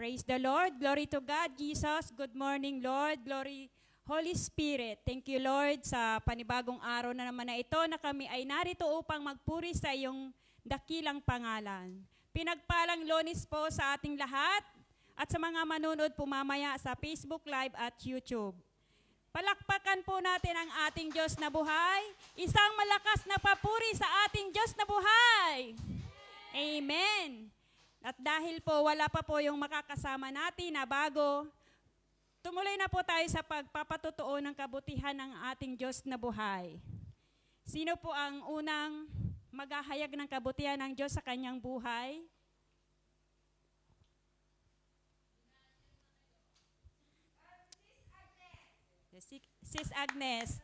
Praise the Lord. Glory to God, Jesus. Good morning, Lord. Glory, Holy Spirit. Thank you, Lord, sa panibagong araw na naman na ito na kami ay narito upang magpuri sa iyong dakilang pangalan. Pinagpalang Lunes po sa ating lahat at sa mga manunod po mamaya sa Facebook Live at YouTube. Palakpakan po natin ang ating Diyos na buhay. Isang malakas na papuri sa ating Diyos na buhay. Amen. At dahil po wala pa po yung makakasama natin na bago, tumuloy na po tayo sa pagpapatotoo ng kabutihan ng ating Diyos na buhay. Sino po ang unang maghahayag ng kabutihan ng Diyos sa kanyang buhay? Sis Agnes.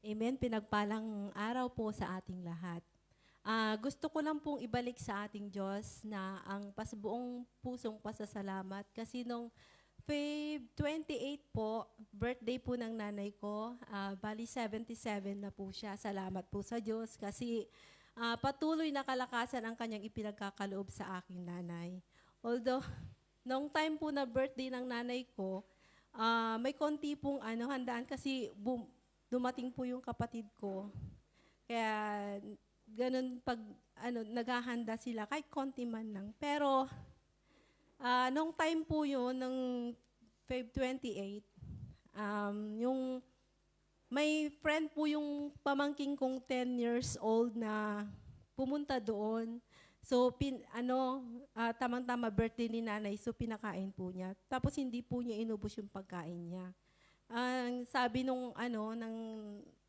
Amen. Pinagpalang araw po sa ating lahat. Gusto ko lang pong ibalik sa ating Diyos na ang buong pusong pasasalamat kasi nung Feb 28 po, birthday po ng nanay ko, bali 77 na po siya. Salamat po sa Diyos kasi patuloy na kalakasan ang kanyang ipinagkakaloob sa aking nanay. Although, nung time po na birthday ng nanay ko, may konti pong handaan kasi dumating po yung kapatid ko. Kaya ganun pag naghahanda sila, kahit konti man lang. Pero nung time po yun, ng Feb 28, yung may friend po yung pamangking kong 10 years old na pumunta doon. So, tamang-tama birthday ni nanay, so pinakain po niya. Tapos hindi po niya inubos yung pagkain niya. Ang sabi ng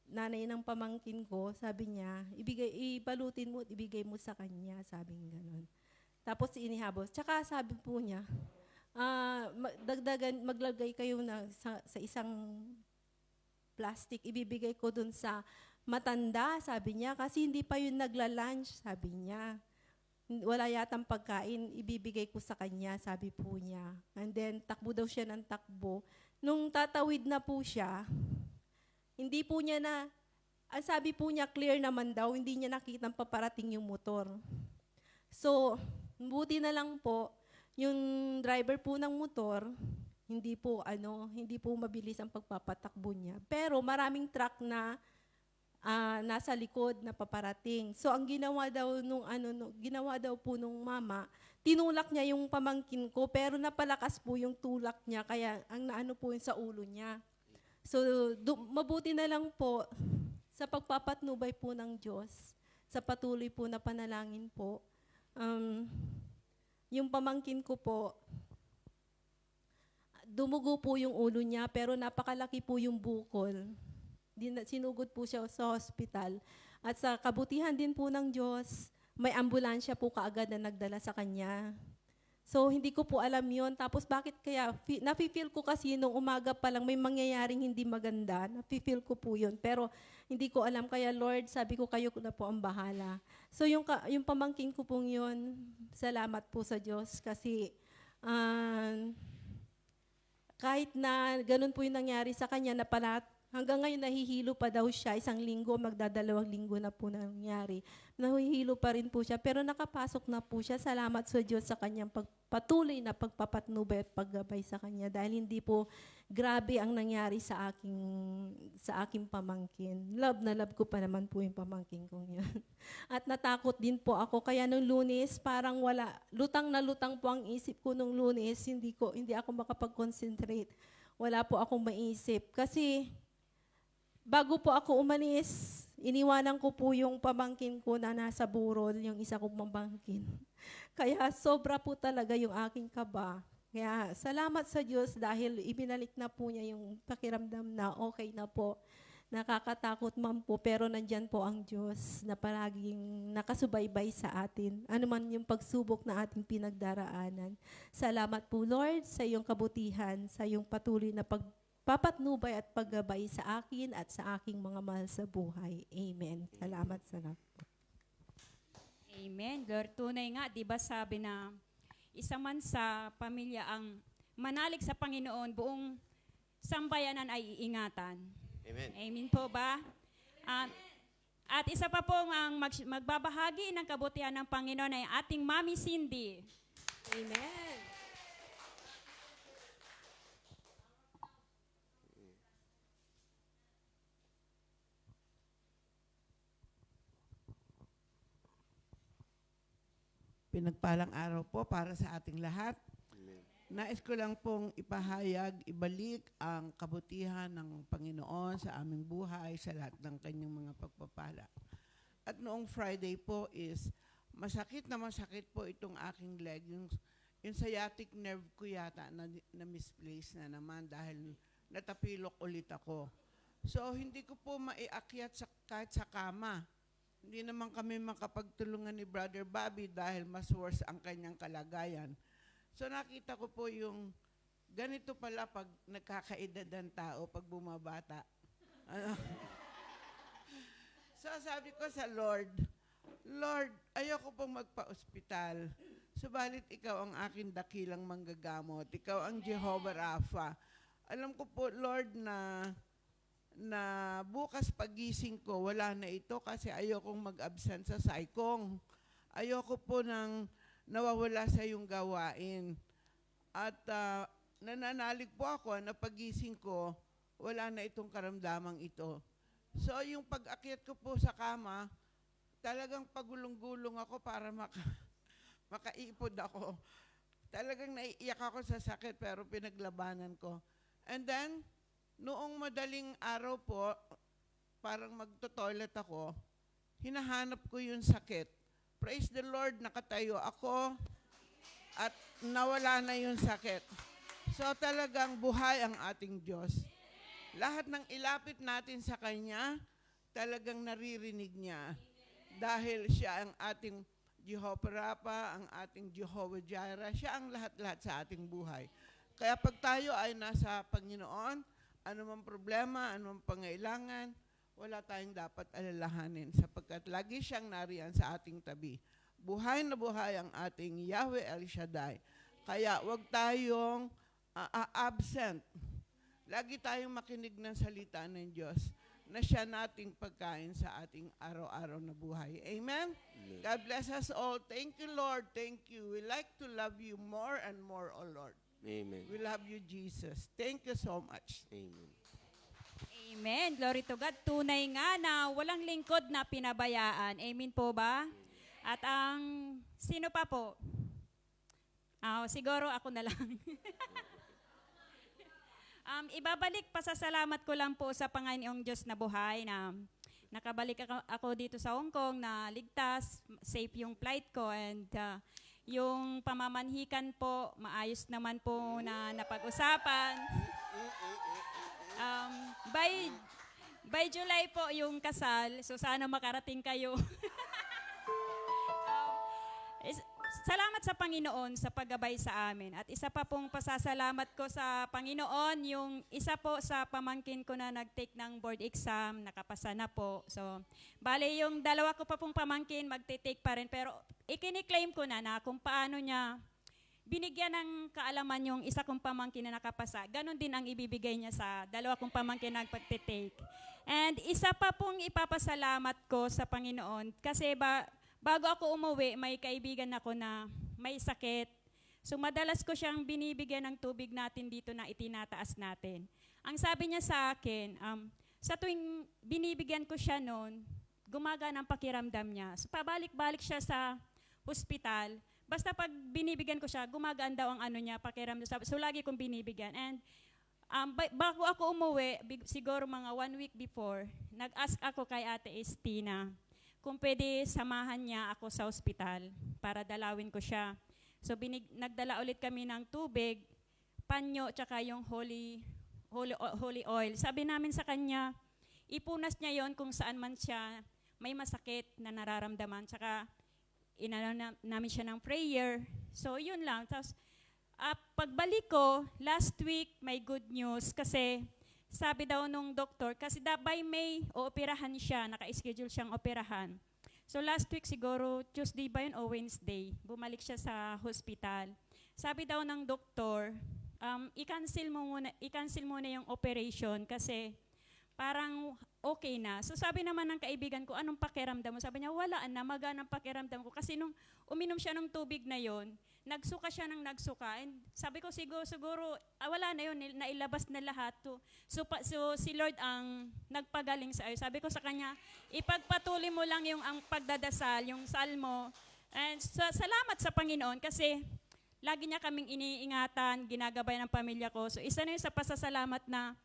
nanay ng pamangkin ko, sabi niya, ibalutin mo at ibigay mo sa kanya, sabi niya gano'n. Tapos inihabos. Tsaka sabi po niya, maglagay kayo sa isang plastic, ibibigay ko dun sa matanda, sabi niya, kasi hindi pa yun nagla-lunch, sabi niya. Wala yatang pagkain, ibibigay ko sa kanya, sabi po niya. And then, takbo daw siya ng takbo. Nung tatawid na po siya, hindi po niya ang sabi po niya, clear naman daw, hindi niya nakitang paparating yung motor. So, buti na lang po, yung driver po ng motor, hindi po mabilis ang pagpapatakbo niya. Pero maraming truck na nasa likod na paparating. So, ang ginawa daw po nung mama, tinulak niya yung pamangkin ko, pero napalakas po yung tulak niya, kaya ang naano po yun sa ulo niya. So, mabuti na lang po sa pagpapatnubay po ng Diyos, sa patuloy po na panalangin po, yung pamangkin ko po, dumugo po yung ulo niya, pero napakalaki po yung bukol. Sinugod po siya sa hospital. At sa kabutihan din po ng Diyos, may ambulansya po kaagad na nagdala sa kanya. So, hindi ko po alam yon. Tapos, bakit kaya? Nafe-feel ko kasi nung umaga pa lang may mangyayaring hindi maganda. Nafe-feel ko po yun. Pero, hindi ko alam. Kaya, Lord, sabi ko, kayo na po ang bahala. So, yung pamangkin ko pong yun, salamat po sa Diyos. Kasi, kahit na ganun po yung nangyari sa kanya, hanggang ngayon nahihilo pa daw siya, 1 linggo, magdadalawang linggo na po nangyari. Nahihilo pa rin po siya, pero nakapasok na po siya. Salamat sa Diyos sa kanyang patuloy na pagpapatnubay at paggabay sa kanya dahil hindi po grabe ang nangyari sa aking pamangkin. Love na love ko pa naman po yung pamangkin kong yun. At natakot din po ako, kaya nung Lunes, parang lutang na lutang po ang isip ko nung Lunes, hindi ako makapag-concentrate. Wala po akong maisip. Kasi, bago po ako umalis, iniwanan ko po yung pamangkin ko na nasa burol, yung isa kong pamangkin. Kaya sobra po talaga yung aking kaba. Kaya salamat sa Diyos dahil ibinalik na po niya yung pakiramdam na okay na po. Nakakatakot man po, pero nandyan po ang Diyos na palaging nakasubaybay sa atin. Ano man yung pagsubok na ating pinagdaraanan. Salamat po, Lord, sa iyong kabutihan, sa iyong patuloy na papatnubay at paggabay sa akin at sa aking mga mahal sa buhay. Amen. Salamat. Amen. Lord, tunay nga, di ba sabi na isa man sa pamilya ang manalig sa Panginoon, buong sambayanan ay iingatan. Amen. Amen po ba? At isa pa pong ang magbabahagi ng kabutihan ng Panginoon ay ating Mami Cindy. Amen. Pinagpalang araw po para sa ating lahat. Nais ko lang pong ipahayag, ibalik ang kabutihan ng Panginoon sa aming buhay, sa lahat ng kanyang mga pagpapala. At noong Friday po is, masakit po itong aking leg. Yung sciatic nerve ko yata na misplace na naman dahil natapilok ulit ako. So, hindi ko po maiakyat kahit sa kama. Hindi naman kami makapagtulungan ni Brother Bobby dahil mas worse ang kanyang kalagayan. So nakita ko po yung ganito pala pag nagkakaedad ang tao, pag bumabata. Ano? So sabi ko sa Lord, Lord, ayoko pong magpa-ospital. Subalit ikaw ang aking dakilang manggagamot. Ikaw ang Jehovah Rapha. Alam ko po, Lord, na bukas pagising ko, wala na ito kasi ayokong mag-absent sa saikong. Ayoko po nang nawawala sa iyong gawain. At nananalig po ako na pagising ko, wala na itong karamdamang ito. So yung pag-akyat ko po sa kama, talagang pagulong-gulong ako para makaipod ako. Talagang naiiyak ako sa sakit pero pinaglabanan ko. And then, noong madaling araw po, parang magto-toilet ako, hinahanap ko yung sakit. Praise the Lord, nakatayo ako at nawala na yung sakit. So talagang buhay ang ating Diyos. Lahat ng ilapit natin sa Kanya, talagang naririnig niya. Dahil siya ang ating Jehovah Rapha, ang ating Jehovah Jireh, siya ang lahat-lahat sa ating buhay. Kaya pag tayo ay nasa Panginoon, anumang problema, anumang pangailangan, wala tayong dapat alalahanin sapagkat lagi siyang nariyan sa ating tabi. Buhay na buhay ang ating Yahweh El Shaddai. Kaya wag tayong absent. Lagi tayong makinig ng salita ng Diyos na siya nating pagkain sa ating araw-araw na buhay. Amen? Amen. God bless us all. Thank you, Lord. Thank you. We like to love you more and more, O Lord. Amen. We love you, Jesus. Thank you so much. Amen. Amen. Glory to God. Tunay nga na walang lingkod na pinabayaan. Amen po ba? At ang sino pa po? Siguro ako na lang. Ibabalik pasasalamat ko lang po sa Panginoong Diyos na buhay na nakabalik ako dito sa Hong Kong na ligtas, safe yung flight ko and yung pamamanhikan po, maayos naman po na napag-usapan. By July po yung kasal, so sana makarating kayo. Salamat sa Panginoon sa paggabay sa amin. At isa pa pong pasasalamat ko sa Panginoon, yung isa po sa pamangkin ko na nag-take ng board exam, nakapasa na po. So, bale yung dalawa ko pa pong pamangkin, magte-take pa rin. Pero ikiniklaim ko na kung paano niya binigyan ng kaalaman yung isa kong pamangkin na nakapasa. Ganon din ang ibibigay niya sa dalawa kong pamangkin na nagpagte-take. And isa pa pong ipapasalamat ko sa Panginoon kasi bago ako umuwi, may kaibigan ako na may sakit. So madalas ko siyang binibigyan ng tubig natin dito na itinataas natin. Ang sabi niya sa akin, sa tuwing binibigyan ko siya noon, gumagana ang pakiramdam niya. So pabalik-balik siya sa hospital. Basta pag binibigyan ko siya, gumagaan daw ang pakiramdam. So lagi kong binibigyan. And bago ako umuwi, siguro mga 1 week before, nag-ask ako kay Ate Estina kung pwede samahan niya ako sa ospital para dalawin ko siya. So nagdala ulit kami ng tubig, panyo, tsaka yung holy oil. Sabi namin sa kanya, ipunas niya yon kung saan man siya may masakit na nararamdaman. Tsaka namin siya ng prayer. So yun lang. Tapos pagbalik ko, last week may good news kasi sabi daw nung doktor, kasi by May, ooperahan siya, naka-schedule siyang operahan. So last week siguro, Tuesday ba yun o Wednesday, bumalik siya sa hospital. Sabi daw ng doktor, i-cancel muna yung operation kasi parang okay na. So sabi naman ng kaibigan ko, anong pakiramdam mo? Sabi niya, wala na, maganang pakiramdam ko. Kasi nung uminom siya ng tubig na yon, nagsuka siya ng nagsuka. And sabi ko, siguro wala na yun, nailabas na lahat. So si Lord ang nagpagaling sa iyo. Sabi ko sa kanya, ipagpatuloy mo lang yung ang pagdadasal, yung salmo. And salamat sa Panginoon kasi lagi niya kaming iniingatan, ginagabayan ng pamilya ko. So isa na yun sa pasasalamat na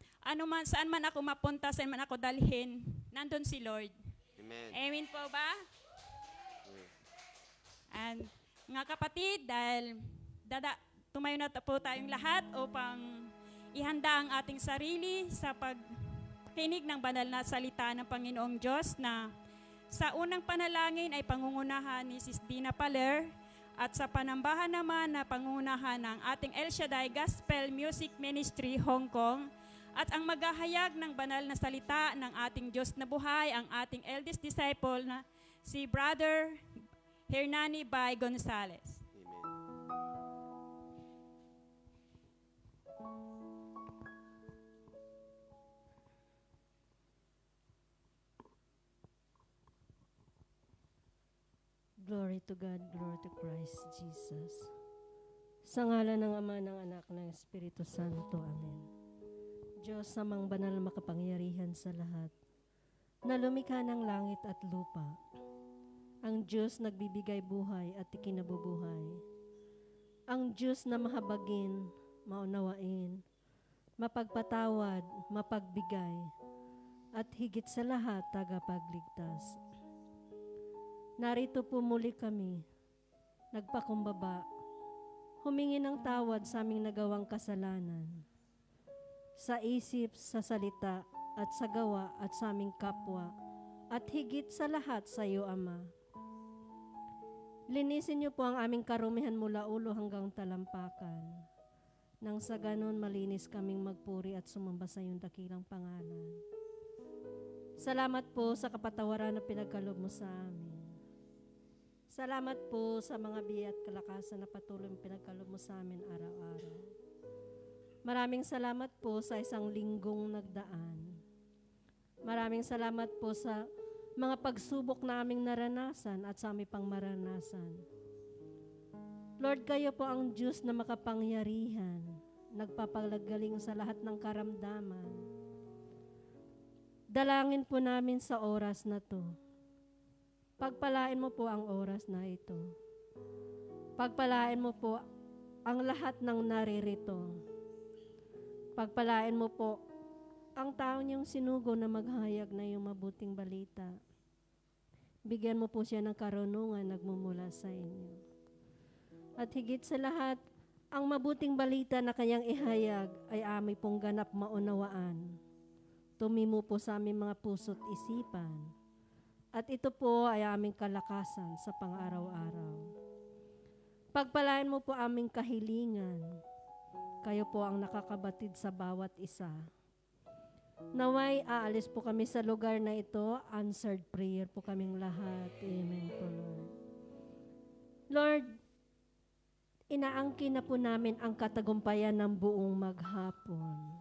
saan man ako mapunta, saan man ako dalhin, nandun si Lord. Amen. Amen po ba? And mga kapatid, dahil tumayo na po tayong lahat upang ihanda ang ating sarili sa pagkinig ng banal na salita ng Panginoong Diyos na sa unang panalangin ay pangungunahan ni Sis Dina Paler at sa panambahan naman na pangungunahan ng ating El Shaddai Gospel Music Ministry Hong Kong. At ang maghahayag ng banal na salita ng ating Diyos na buhay, ang ating eldest disciple na si Brother Hernani Bay Gonzales. Glory to God, glory to Christ Jesus. Sa ngalan ng Ama, ng Anak, ng Espiritu Santo. Amen. Diyos namang banal makapangyarihan sa lahat, na lumikha ng langit at lupa. Ang Diyos nagbibigay buhay at ikinabubuhay. Ang Diyos na mahabagin, maunawain, mapagpatawad, mapagbigay, at higit sa lahat tagapagligtas. Narito po muli kami, nagpakumbaba, humingi ng tawad sa aming nagawang kasalanan, sa isip, sa salita, at sa gawa, at sa aming kapwa, at higit sa lahat sa iyo, Ama. Linisin niyo po ang aming karumihan mula ulo hanggang talampakan, nang sa ganon malinis kaming magpuri at sumamba sa iyong dakilang pangalan. Salamat po sa kapatawaran na pinagkaloob mo sa amin. Salamat po sa mga biyaya at kalakasan na patuloy mong pinagkaloob mo sa amin araw-araw. Maraming salamat po sa isang linggong nagdaan. Maraming salamat po sa mga pagsubok na aming naranasan at sa aming pang maranasan. Lord, kayo po ang Diyos na makapangyarihan, nagpapalagaling sa lahat ng karamdaman. Dalangin po namin sa oras na to. Pagpalain mo po ang oras na ito. Pagpalain mo po ang lahat ng naririto. Pagpalain mo po ang taong niyong sinugo na maghayag na iyong mabuting balita. Bigyan mo po siya ng karunungan nagmumula sa inyo. At higit sa lahat, ang mabuting balita na kanyang ihayag ay aming pong ganap maunawaan. Tumimo po sa aming mga puso't isipan. At ito po ay aming kalakasan sa pang-araw-araw. Pagpalain mo po aming kahilingan. Kayo po ang nakakabatid sa bawat isa. Naway, aalis po kami sa lugar na ito. Answered prayer po kaming lahat. Amen po, Lord. Lord, inaangkin na po namin ang katagumpayan ng buong maghapon.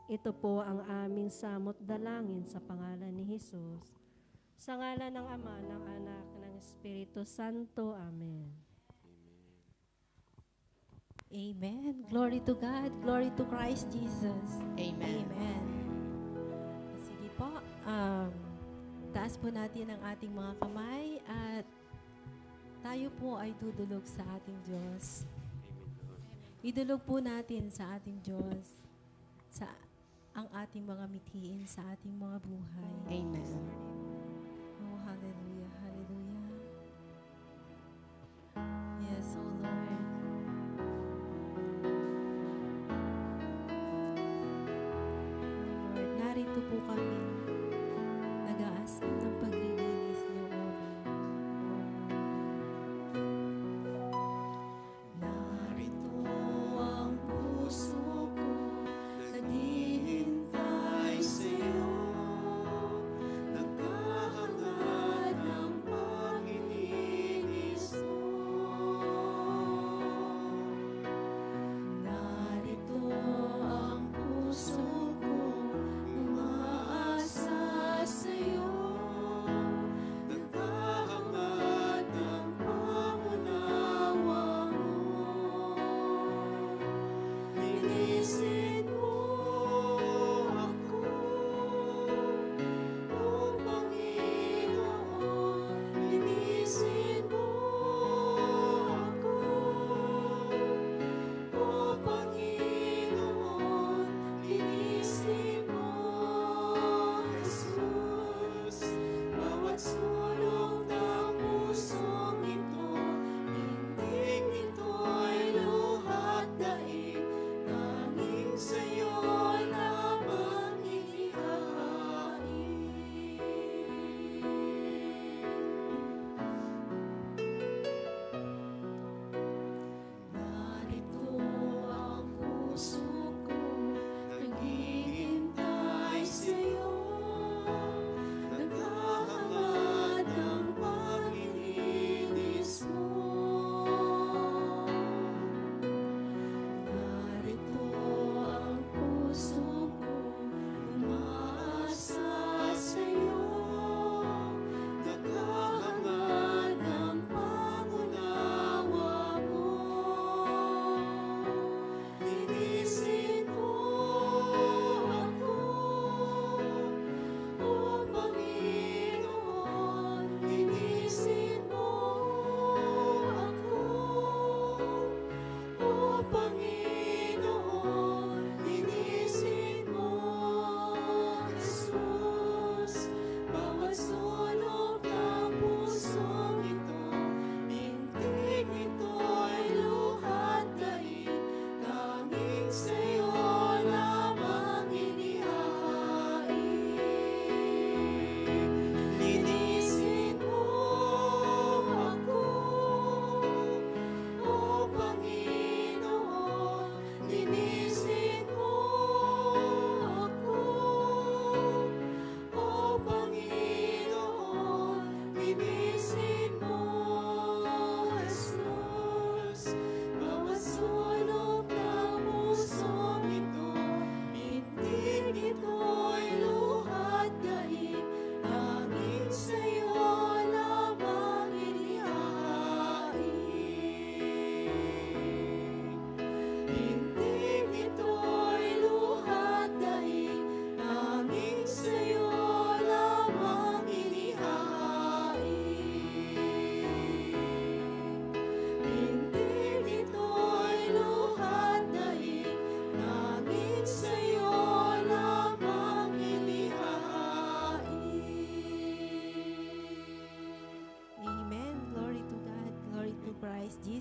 Ito po ang aming samot dalangin sa pangalan ni Jesus. Sa ngalan ng Ama, ng Anak, ng Espiritu Santo. Amen. Amen. Glory to God. Glory to Christ Jesus. Amen. Amen. Sige po. Taas po natin ang ating mga kamay at tayo po ay dudulog sa ating Diyos. Idulog po natin sa ating Diyos ang ating mga mithiin sa ating mga buhay. Amen. Oh, hallelujah, hallelujah. Yes, oh Lord. Lord, narito po kami. Nag-aasam ng paglilinis niyo, O Lord. Narito ang puso ko, naghihintay sa'yo. Nagkahangad ng paglilinis mo. Narito ang puso ko, umaasa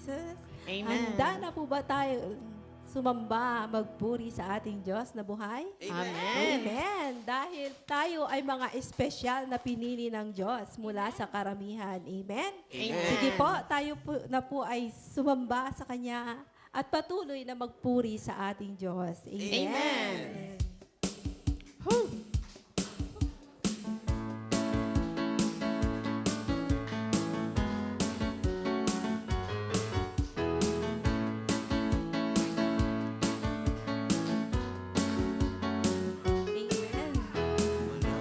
Jesus. Amen. Handa na po ba tayo sumamba, magpuri sa ating Diyos na buhay? Amen. Amen. Dahil tayo ay mga espesyal na pinili ng Diyos mula sa karamihan. Amen? Amen. Sige po, tayo po ay sumamba sa Kanya at patuloy na magpuri sa ating Diyos. Amen. Amen. Amen.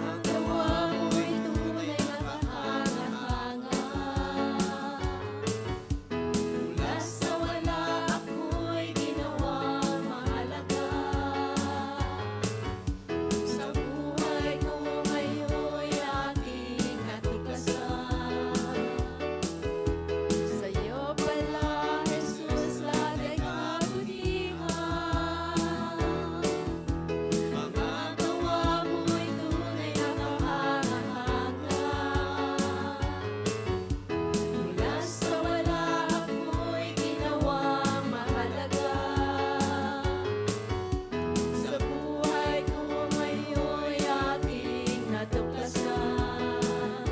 Ang gawa mo'y tunay na kahanga-hanga. Mula sa wala ako'y ginawang mahalaga. Sa buhay ko ngayon'y aking natuklasan. Sa'yo pala, Jesus, lahat ay kabutihan. Mga gawa mo'y tunay na kahanga-hanga. Mula sa wala ako'y ginawang mahalaga. Sa buhay ko ngayon'y aking natuklasan.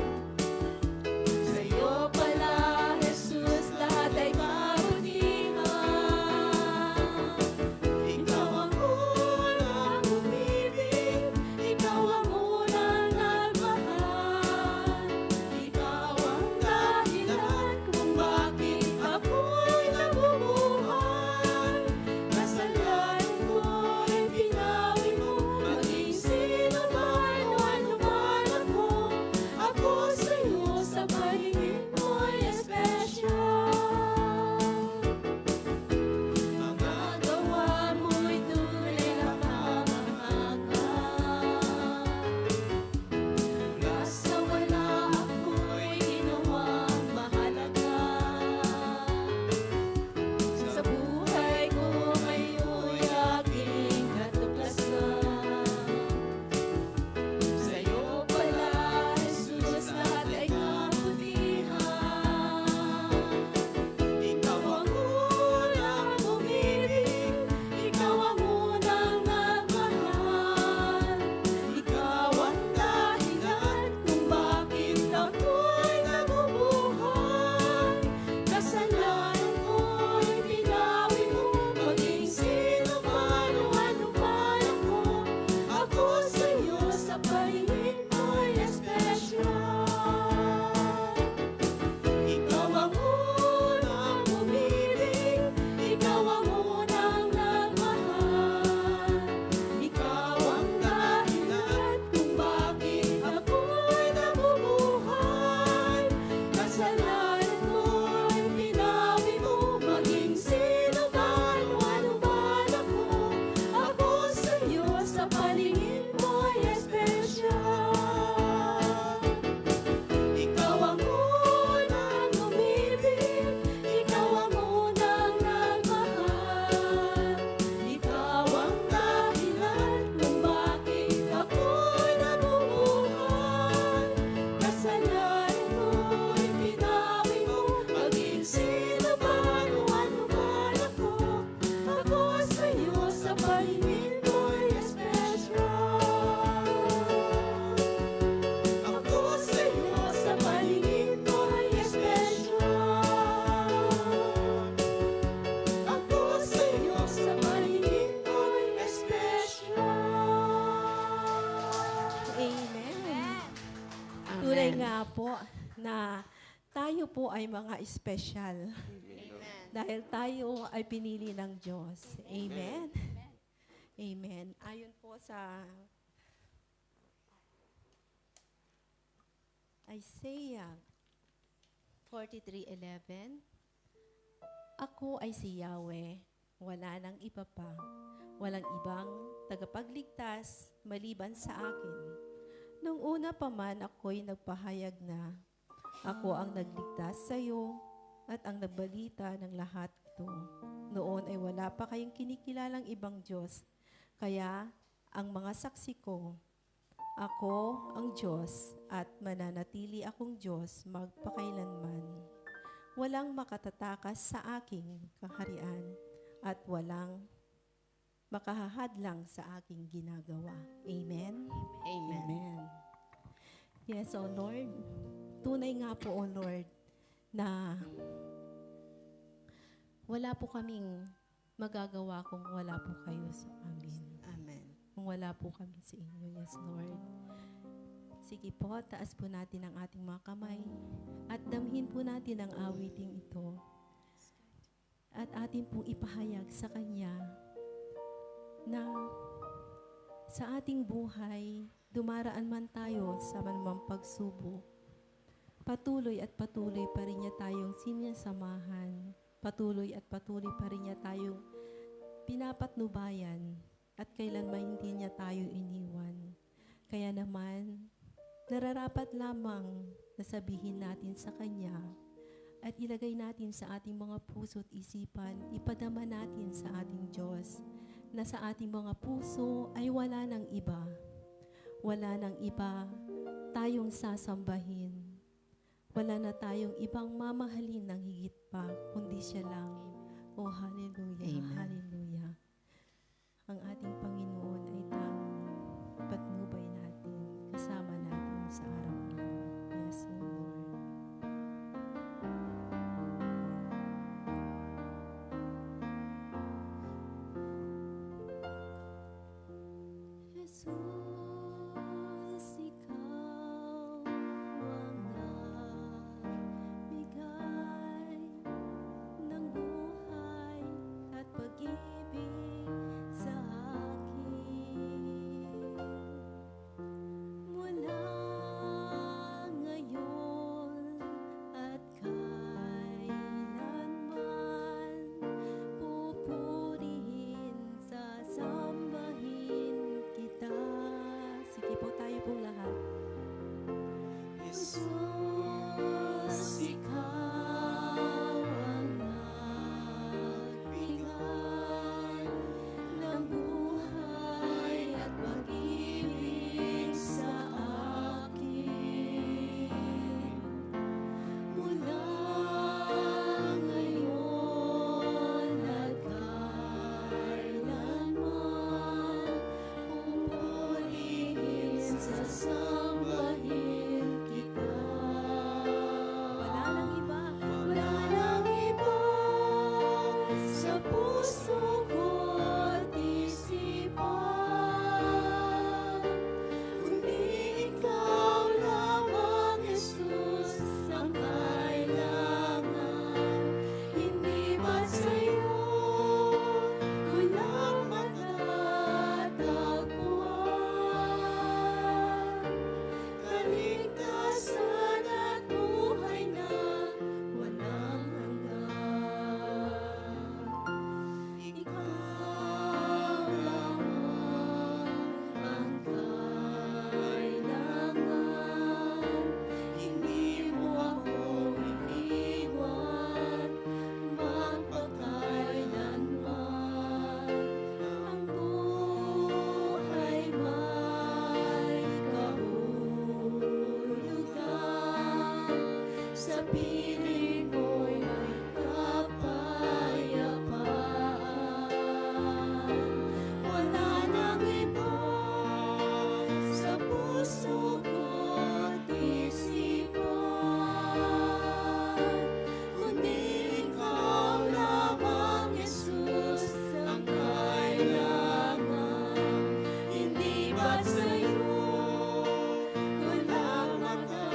Sa'yo pala, Jesus, lahat ay kabutihan. Ikaw ang unang umibig, ikaw ang unang nagmahal. Ikaw ang dahilan kung bakit ako'y nabubuhay. Kasalanan ko'y pinawi mo, maging sino man o ano man ako. Ako sa'yo sa paningin mo'y espesyal. Mga gawa mo'y tunay na kahanga-hanga. Mula sa wala ako'y ginawang mahalaga. Sa buhay ko ngayon'y aking natuklasan. Sa'yo pala, Jesus, lahat ay kabutihan. Ikaw ang unang umibig, ikaw ang unang nagmahal. Ikaw ang dahilan kung bakit ako'y nabubuhay. Kasalanan ko'y pinawi mo, maging sino man o ano man ako. Ako sa'yo sa paningin mo'y espesyal. Ikaw ang unang umibig, ikaw ang unang nagmahal. Ikaw ang dahilan kung bakit ako'y nabubuhay. Kasalanan ko'y pinawi mo, maging sino man o ano man ako. Ako sa'yo sa paningin mo'y espesyal. Ikaw ang unang umibig, ikaw ang unang nagmahal. Ikaw ang dahilan kung bakit ako'y nabubuhay. Kasalanan ko'y pinawi mo, maging sino man o ano man ako. Ako sa'yo sa paningin mo'y espesyal. Ako sa'yo sa paningin mo'y espesyal. Ako sa'yo sa paningin mo'y espesyal. Amen. Tunay nga po na tayo po ay mga espesyal. Dahil tayo ay pinili ng Diyos. Amen. Amen. Ayon po sa Isaiah 43:11, Ako ay si Yahweh, wala nang iba pa. Walang ibang tagapagligtas maliban sa akin. Nung una pa man ako'y nagpahayag na, ako ang nagligtas sa iyo at ang nagbalita ng lahat ito. Noon ay wala pa kayong kinikilalang ibang Diyos, kaya ang mga saksi ko, ako ang Diyos at mananatili akong Diyos magpakailanman. walang makatatakas sa aking kaharian at walang makahahadlang sa aking ginagawa. Amen? Amen. Amen. Yes, O Lord. Tunay nga po, O Lord, na wala po kaming magagawa kung wala po kayo sa amin. Amen. Kung wala po kami sa inyo. Yes, Lord. Sige po, taas po natin ang ating mga kamay at damhin po natin ang awiting ito at atin pong ipahayag sa Kanya na sa ating buhay, dumaraan man tayo sa manumang pagsubok, patuloy at patuloy pa rin niya tayong sinasamahan. Patuloy at patuloy pa rin niya tayong pinapatnubayan at kailanman hindi niya tayo iniwan. Kaya naman, nararapat lamang na sabihin natin sa Kanya at ilagay natin sa ating mga puso at isipan, ipadama natin sa ating Diyos na sa ating mga puso ay wala nang iba. Wala nang iba tayong sasambahin. Wala na tayong ibang mamahalin ng higit pa, kundi siya lang. Oh, hallelujah, Amen. hallelujah. Ang ating Panginoon ay tanging patnubay natin, kasama natin sa araw-araw. Yes, O Lord. Jesus, ikaw ang nagbigay ng buhay at pag-ibig sa akin. Mula ngayon at kailanman, pupurihin, sasambahin kita. Sige po, tayo pong lahat. Jesus, ikaw ang nagbigay ng buhay at pag-ibig sa akin. Mula ngayon at kailanman, pupurihin, sasambahin kita. Wala nang iba, wala nang iba sa puso ko't isipan, kundi ikaw lamang, Jesus, ang kailangan. Hindi ba sa'yo walang matatagpuan? Kaligtasan at buhay na walang hanggan. Ikaw lamang ang kailangan. Hindi mo ako iniwan magpakailanman. Ang buhay may kahulugan. Sa piling mo'y may kapayapaan. Wala nang iba sa puso ko't isipan, kundi ikaw lamang, Jesus, ang kailangan. Hindi ba't sa'yo walang matatagpuan?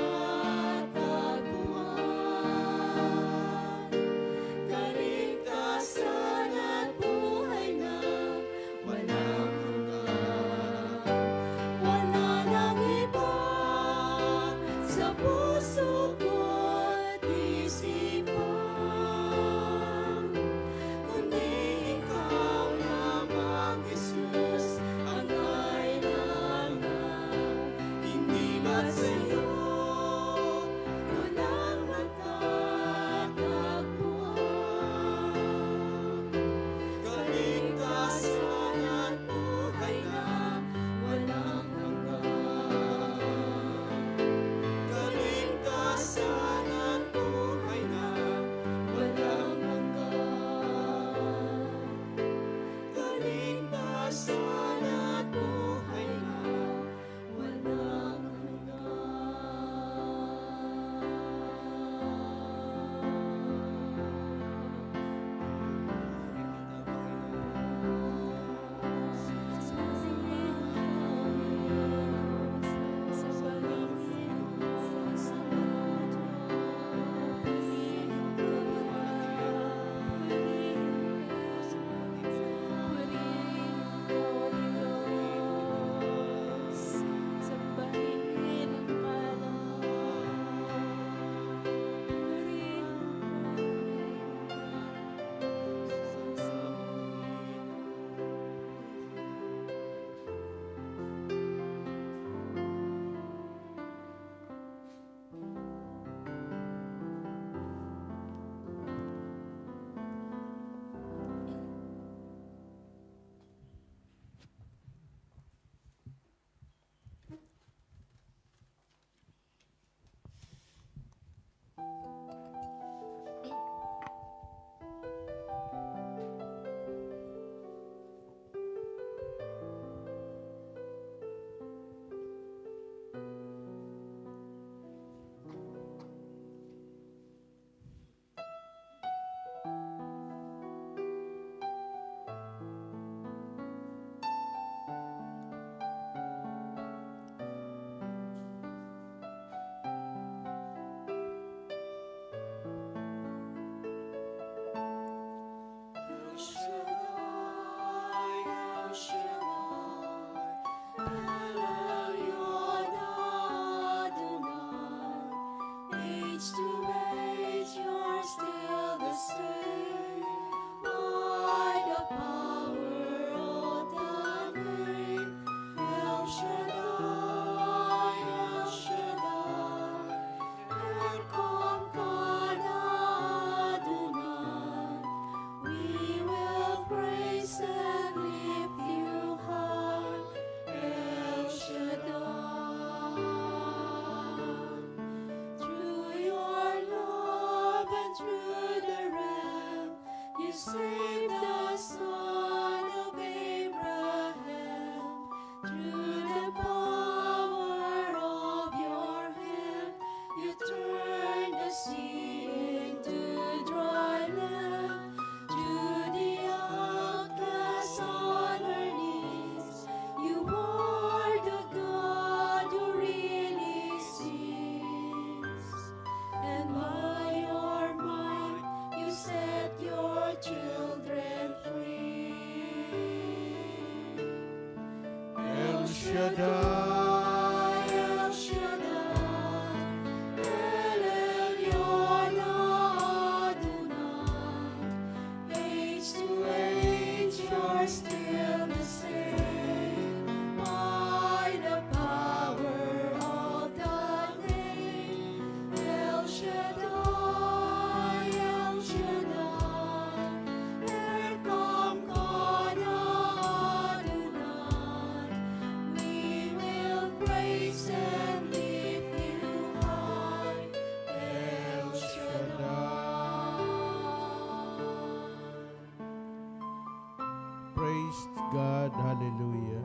God. Hallelujah.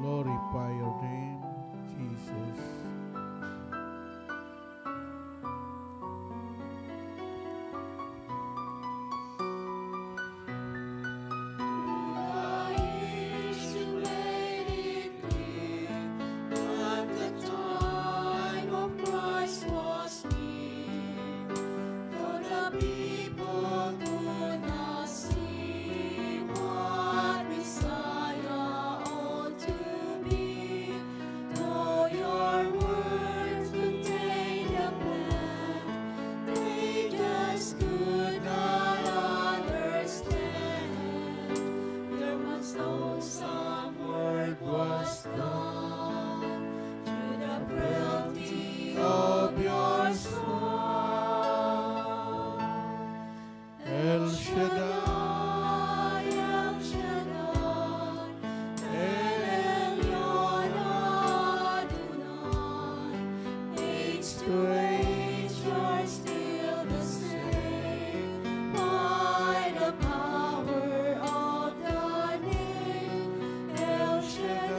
Glorify your name, Jesus. Of your Son, El Shaddai, El Shaddai, El Elyon Adonai, age to age you're still the same, by the power of the name, El Shaddai,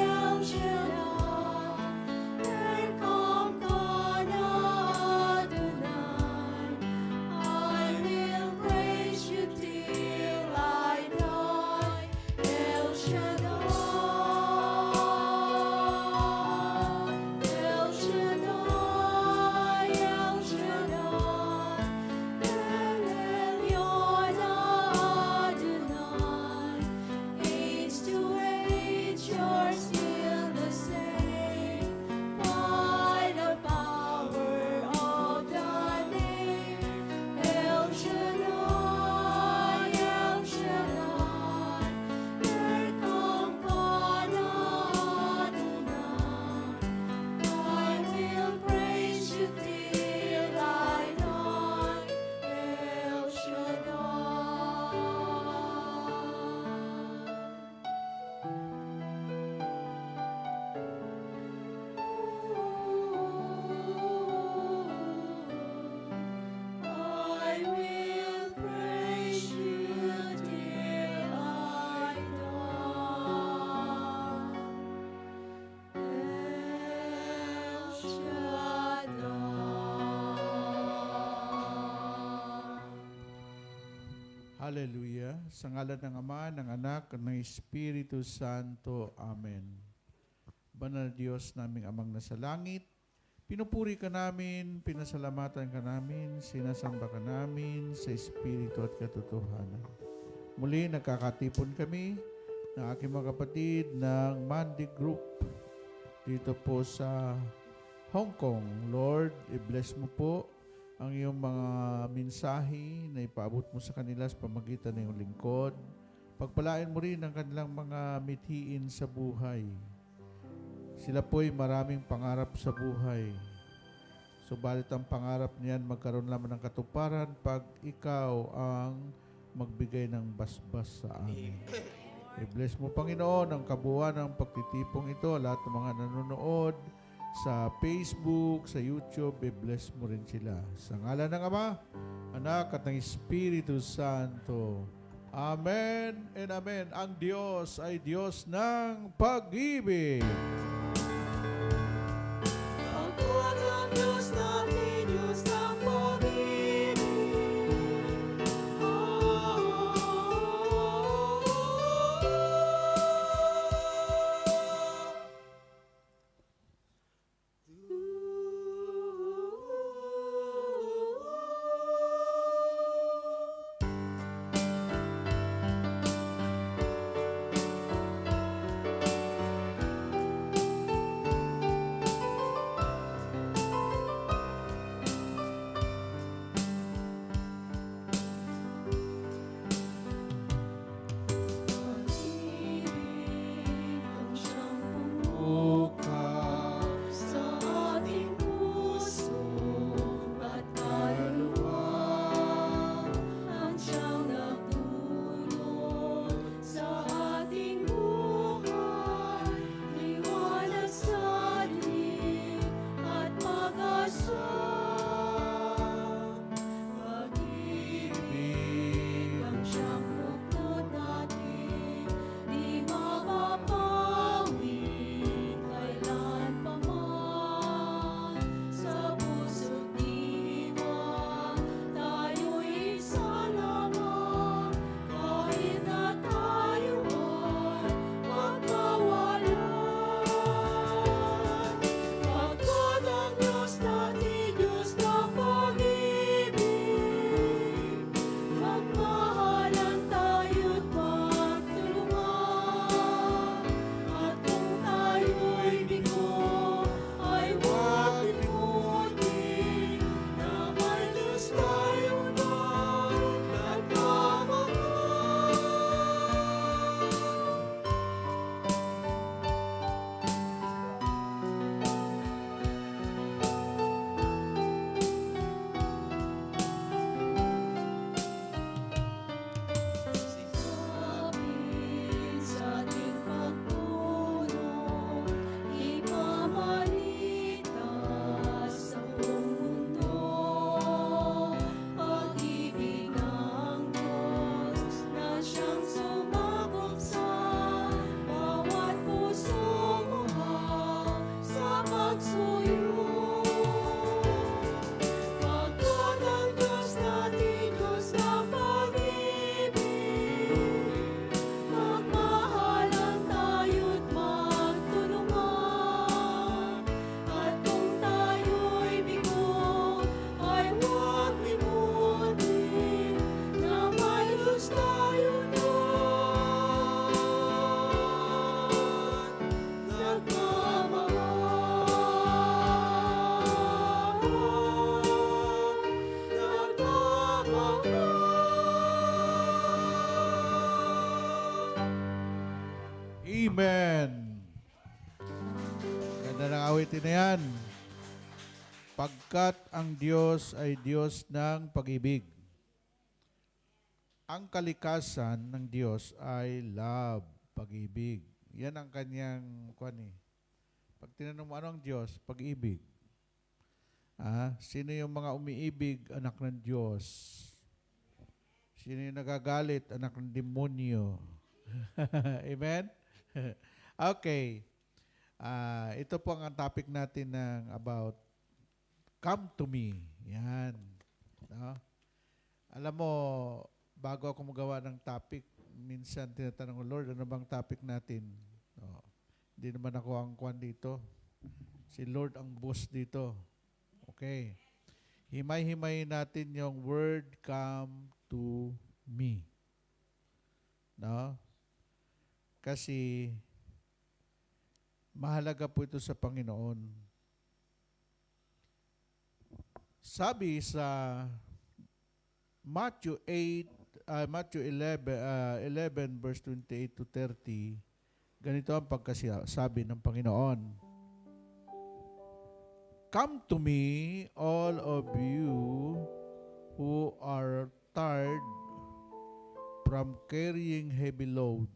El Shaddai. You're still the same, by the power of the name, El Shaddai, El Shaddai, Erkamkana Adonai. I will praise you till I die, El Shaddai. I will praise you till I die. El Shaddai. Hallelujah. Sa ngalan ng Ama, ng Anak, at ng Espiritu Santo. Amen. Banal na Diyos naming Amang nasa langit, pinupuri ka namin, pinasalamatan ka namin, sinasamba ka namin sa Espiritu at katotohanan. Muli, nagkakatipon kami ng aking mga kapatid ng Mandi Group dito po sa Hong Kong. Lord, i-bless mo po ang iyong mga mensahe na ipaabot mo sa kanila sa pamagitan ng iyong lingkod. Pagpalain mo rin ang kanilang mga mithiin sa buhay. Sila po'y maraming pangarap sa buhay. Subalit ang pangarap niyan magkaroon lamang ng katuparan pag ikaw ang magbigay ng basbas sa amin. I-bless mo, Panginoon, ang kabuuan ng pagtitipong ito. Lahat ng mga nanonood sa Facebook, sa YouTube, i-bless mo rin sila. Sa ngalan ng Ama, Anak, at ng Espiritu Santo. Amen and Amen. Ang Diyos ay Diyos ng pag-ibig. Amen. Ganda ng awitin na yan. Pagkat ang Diyos ay Diyos ng pag-ibig. Ang kalikasan ng Diyos ay love, pag-ibig. Yan ang kanyang Pag tinanong mo, ano ang Diyos? Pag-ibig. Sino yung mga umiibig? Anak ng Diyos. Sino yung nagagalit? Anak ng demonyo. Amen? Okay. Ito po ang topic natin ng about come to me. Yan. No? Alam mo, bago ako magawa ng topic, minsan tinatanong ko, Lord, ano bang topic natin? No. Hindi naman ako ang kwan dito. Si Lord ang boss dito. Okay. Himay-himayin natin yung word come to me. No? Kasi mahalaga po ito sa Panginoon. Sabi sa Matthew 11 verse 28 to 30, ganito ang pagkasabi ng Panginoon. Come to me, all of you who are tired from carrying heavy load,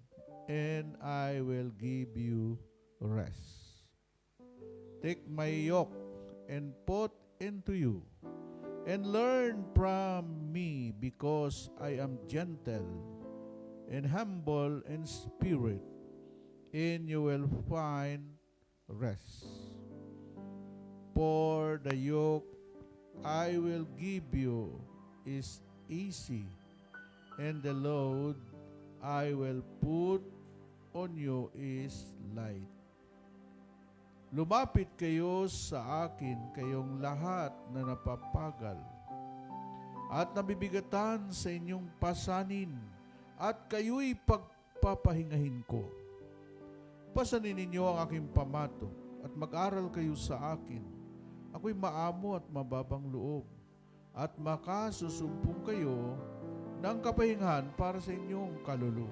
and I will give you rest. Take my yoke and put into you, and learn from me, because I am gentle and humble in spirit, and you will find rest. For the yoke I will give you is easy, and the load I will put on you is light. Lumapit kayo sa akin, kayong lahat na napapagal at nabibigatan sa inyong pasanin, at kayo'y pagpapahingahin ko. Pasanin ninyo ang aking pamato at mag-aral kayo sa akin. Ako'y maamo at mababang loob, at makasusumpong kayo ng kapahingahan para sa inyong kaluluwa.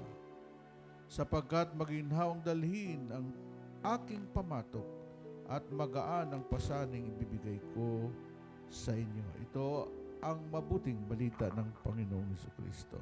Sapagkat maginhawang dalhin ang aking pamatok, at magaan ang pasaning ibibigay ko sa inyo. Ito ang mabuting balita ng Panginoong Jesucristo.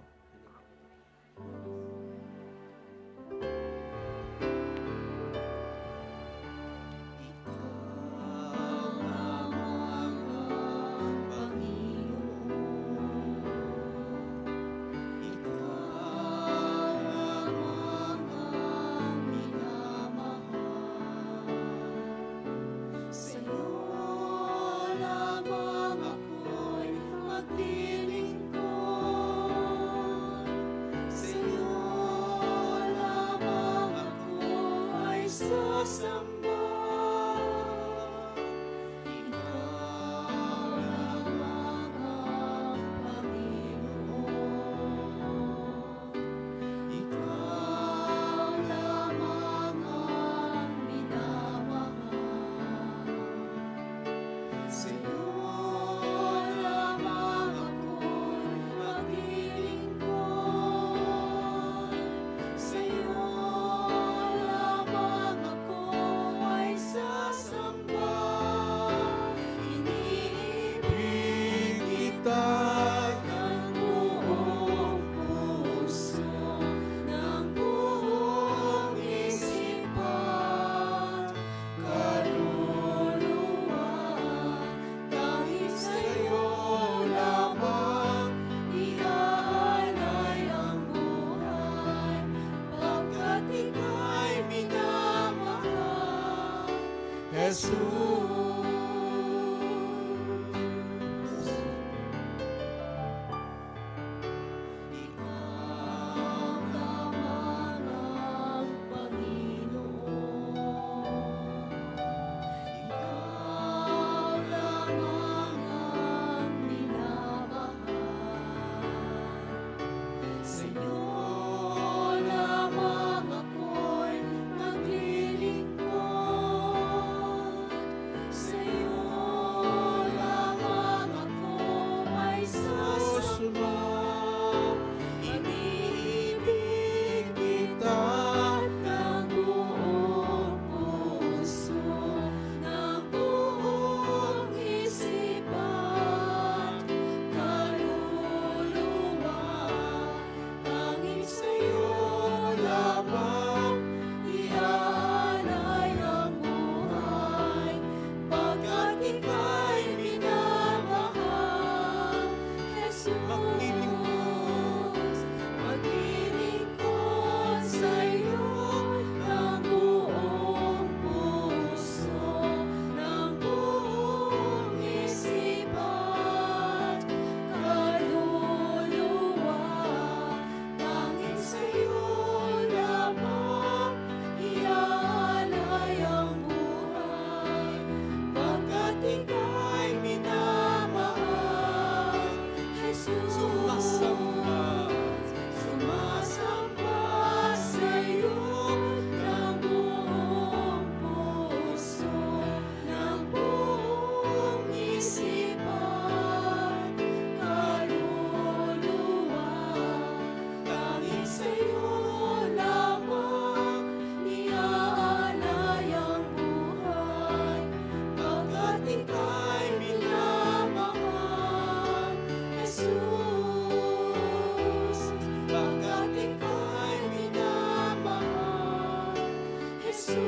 Jesus,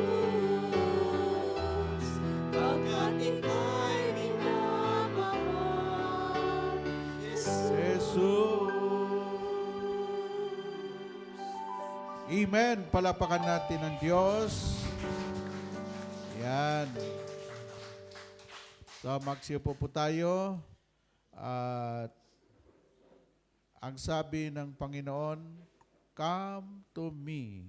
pagkat ika'y minamahal, Jesus. Amen. Palapakan natin ang Diyos. Yan. So, magsiupo po tayo. At ang sabi ng Panginoon, come to me.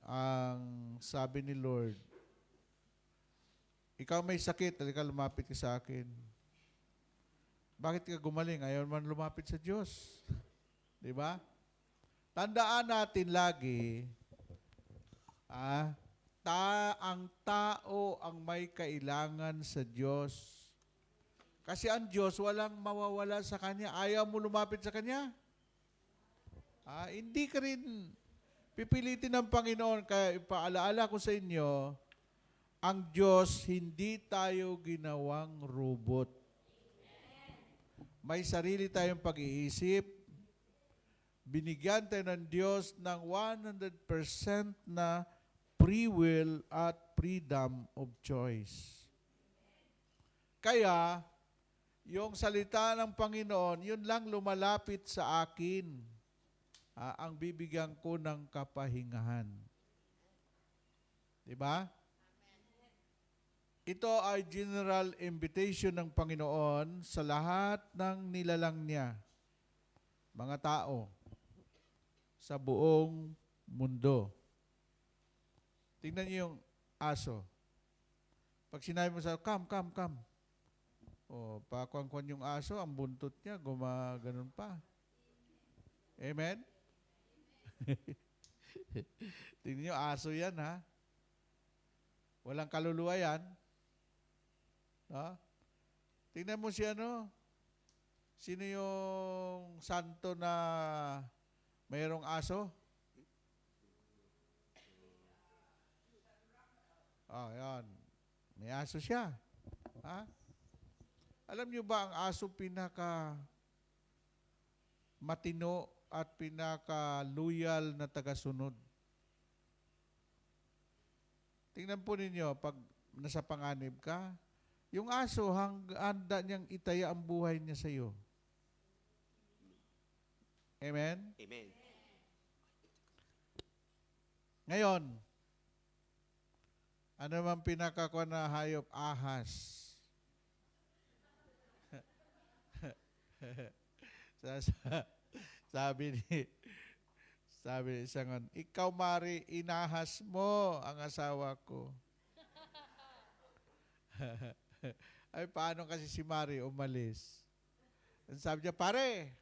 Ang sabi ni Lord, ikaw may sakit, halika lumapit ka sa akin. Bakit ka gumaling? Ayaw man lumapit sa Diyos. Di ba? Tandaan natin lagi, ang tao ang may kailangan sa Diyos. Kasi ang Diyos walang mawawala sa Kanya. Ayaw mo lumapit sa Kanya? Hindi ka rin pipilitin ng Panginoon. Kaya ipaalaala ko sa inyo, ang Diyos, hindi tayo ginawang robot. May sarili tayong pag-iisip. Binigyan tayo ng Diyos ng 100% na free will at freedom of choice. Kaya, yung salita ng Panginoon, yun lang lumalapit sa akin. Ang bibigyan ko ng kapahingahan. Diba? Ito ay general invitation ng Panginoon sa lahat ng nilalang niya, mga tao, sa buong mundo. Tingnan niyo yung aso. Pag sinabi mo sa, come. Pakuan-kuan yung aso, ang buntot niya, gumaganon pa. Amen? Tingnan niyo, aso yan, ha? Walang kaluluwa yan. Tingnan mo si sino yung santo na mayroong aso? Yan. May aso siya. Alam niyo ba ang aso pinaka matino at pinaka loyal na tagasunod? Tingnan po ninyo, pag nasa panganib ka, yung aso, handa niyang itaya ang buhay niya sa iyo. Amen? Amen. Ngayon, ano naman pinakakuha na hayop? Ahas. sabi ni isang, ikaw Mari, inahas mo ang asawa ko. Ay, paano kasi si Mari umalis? Sabi niya, pare,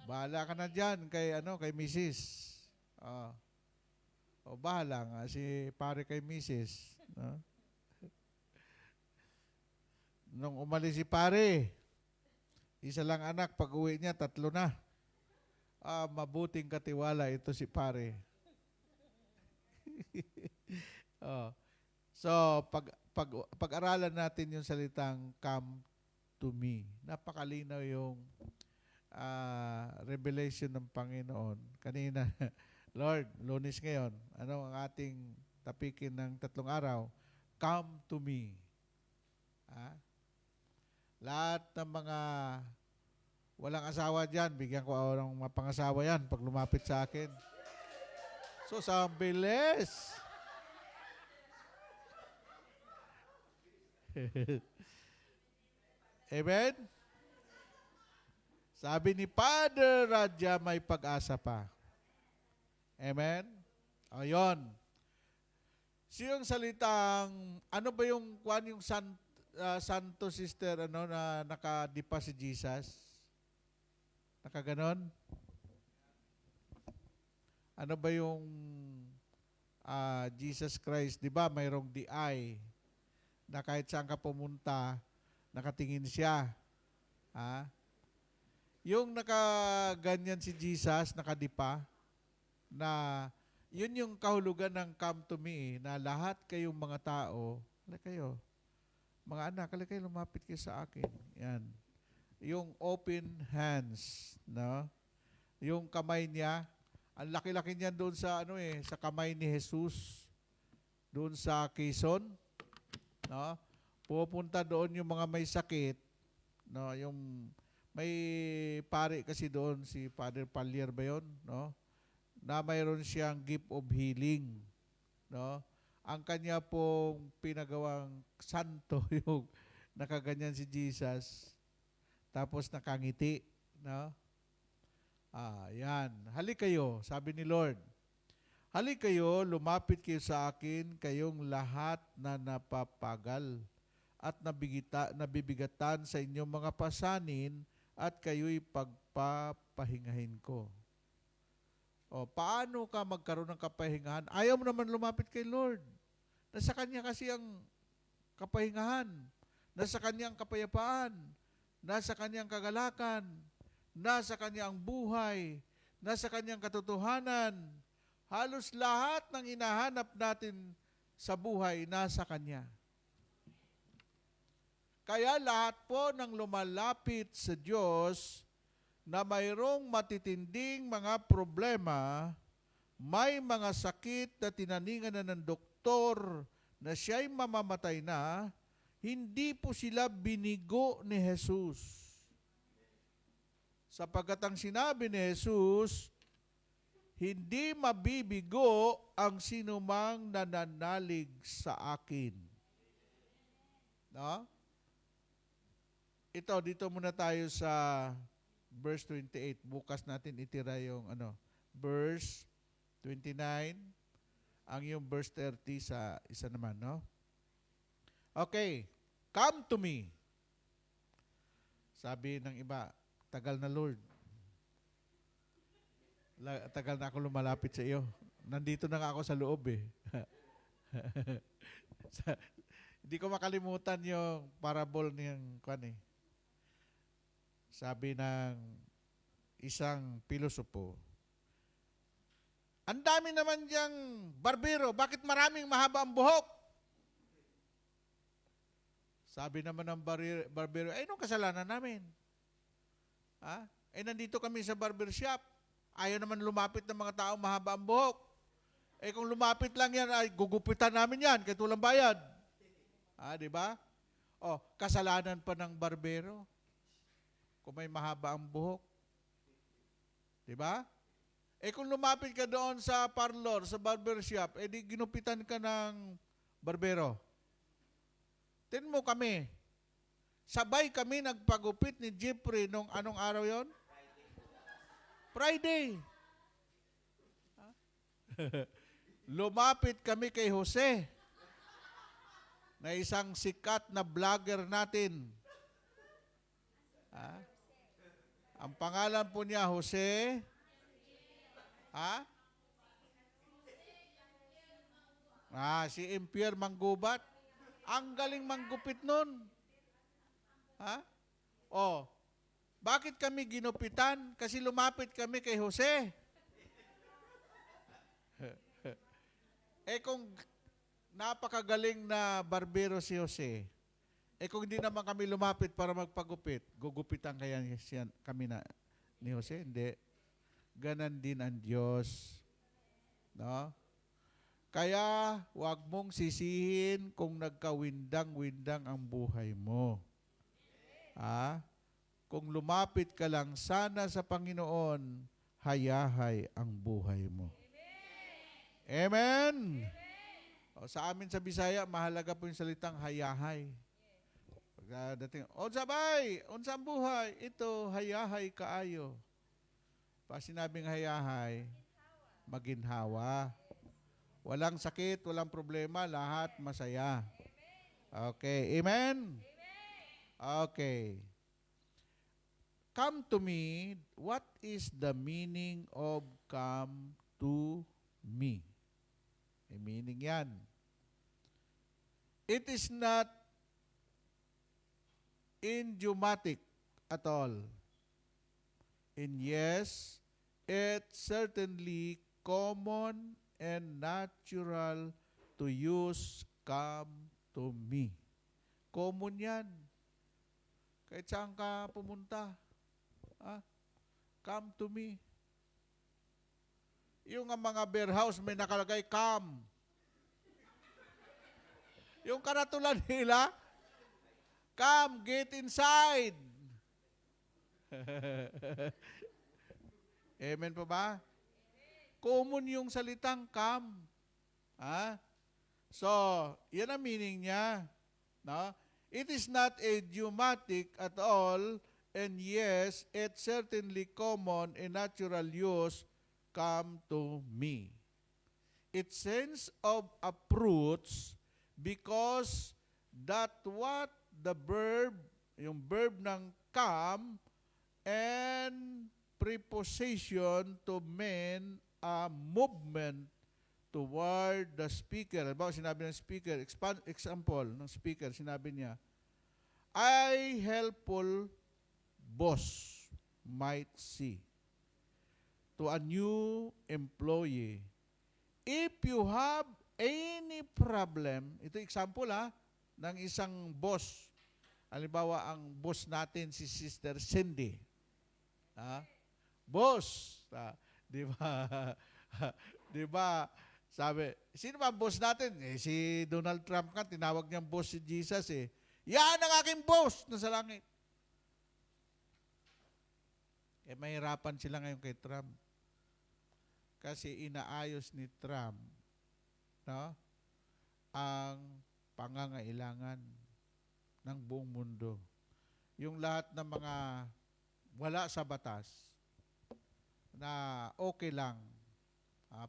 bahala ka na dyan kay Mrs. Bahala nga si pare kay Mrs. No? Nung umalis si pare, isa lang anak, pag uwi niya, 3 na. Mabuting katiwala ito si pare. So, pag-aralan natin yung salitang come to me. Napakalinaw yung revelation ng Panginoon. Kanina, Lord, Lunes ngayon, ano ang ating tapikin ng 3 araw? Come to me. Lahat ng mga walang asawa dyan, bigyan ko ng mapangasawa yan pag lumapit sa akin. So, sa bilis. Amen? Sabi ni Father Radya, may pag-asa pa. Amen? Ayun. So yung salitang, ano ba yung Santo Sister, na nakadipa si Jesus? Nakaganon? Ano ba yung Jesus Christ? Di ba mayroong DI na kahit saan ka pumunta, nakatingin siya. Yung nakaganyan si Jesus, nakadipa, na yun yung kahulugan ng come to me, na lahat kayong mga tao, kayo, mga anak, kayo lumapit kayo sa akin. Yan. Yung open hands, no? Yung kamay niya Ang laki-laki niyan doon sa sa kamay ni Jesus, doon sa Quezon, no? Pupunta doon yung mga may sakit, no? Yung may pare kasi doon, si Father Pallier ba yun, no? Na mayroon siyang gift of healing, no? Ang kanya pong pinagawang santo yung nakaganyan si Jesus, tapos nakangiti, no? Yan. Halik kayo, sabi ni Lord. Halik kayo, lumapit kayo sa akin, kayong lahat na napapagal at nabibigatan sa inyong mga pasanin, at kayo'y pagpapahingahin ko. O, paano ka magkaroon ng kapahingahan? Ayaw mo naman lumapit kay Lord. Nasa Kanya kasi ang kapahingahan. Nasa Kanya ang kapayapaan. Nasa Kanya ang kagalakan. Nasa Kanya ang buhay. Nasa Kanya ang katotohanan. Halos lahat ng hinahanap natin sa buhay, nasa Kanya. Kaya lahat po ng lumalapit sa Diyos na mayroong matitinding mga problema, may mga sakit na tinaningan na ng doktor na siya'y mamamatay na, hindi po sila binigo ni Jesus. Sapagkat ang sinabi ni Jesus, hindi mabibigo ang sinumang nananalig sa akin. No? Ito, dito muna tayo sa verse 28. Bukas natin itira yung verse 29, ang yung verse 30 sa isa naman, no? Okay, come to me. Sabi ng iba, tagal na Lord. Tagal na ako lumalapit sa iyo. Nandito na nga ako sa loob eh. Hindi ko makalimutan yung parable niyang sabi ng isang pilosopo, ang dami naman diyang barbero, bakit maraming mahaba ang buhok? Sabi naman ng barbero, anong kasalanan namin? Nandito kami sa barbershop. Ayaw naman lumapit ng mga tao mahaba ang buhok. Kung lumapit lang yan, ay gugupitan namin yan, kahit walang bayad. Di ba? Kasalanan pa ng barbero kung may mahaba ang buhok. Di ba? Kung lumapit ka doon sa parlor, sa barbershop, di ginupitan ka ng barbero. Tingnan mo kami. Sabay kami nagpagupit ni Jeffrey nung anong araw yon? Friday. Lumapit kami kay Jose, na isang sikat na vlogger natin. Ang pangalan po niya, Jose. Si Empier Manggubat. Ang galing manggupit nun. Bakit kami ginupitan? Kasi lumapit kami kay Jose. Kung napakagaling na barbero si Jose, kung hindi naman kami lumapit para magpagupit, gugupitan kaya kami ni Jose? Hindi. Ganon din ang Diyos. No? Kaya, huwag mong sisihin kung nagkawindang-windang ang buhay mo. Kung lumapit ka lang sana sa Panginoon, hayahay ang buhay mo. Amen? Sa amin sa Bisaya, mahalaga po yung salitang hayahay. Pagdating, sabay, unsa ang buhay? Ito, hayahay kaayo. Pag sinabing hayahay, maginhawa. Walang sakit, walang problema, lahat masaya. Okay, amen? Okay. Come to me, what is the meaning of come to me? May meaning yan. It is not idiomatic at all. And yes, it's certainly common and natural to use come to me. Common yan. Kahit saan ka pumunta, come to me. Yung mga beer house may nakalagay come. Yung karatulan nila, come, get inside. Amen po ba? Common yung salitang come. Ha? So, yan ang meaning niya. No? It is not idiomatic at all, and yes, it's certainly common in natural use, come to me. It sense of approach because that what the verb, yung verb ng come, and preposition to mean a movement toward the speaker. Halimbawa, sinabi ng speaker, example ng speaker, sinabi niya, I helpful boss might see to a new employee. If you have any problem, ito example ng isang boss. Halimbawa, ang boss natin si Sister Cindy. Boss. Di ba? Di ba? Sabi, sino ba ang boss natin? Si Donald Trump nga, tinawag niyang boss si Jesus eh. Yan ang aking boss na sa langit. Mahirapan sila ngayon kay Trump. Kasi inaayos ni Trump, no, ang pangangailangan ng buong mundo. Yung lahat ng mga wala sa batas na okay lang,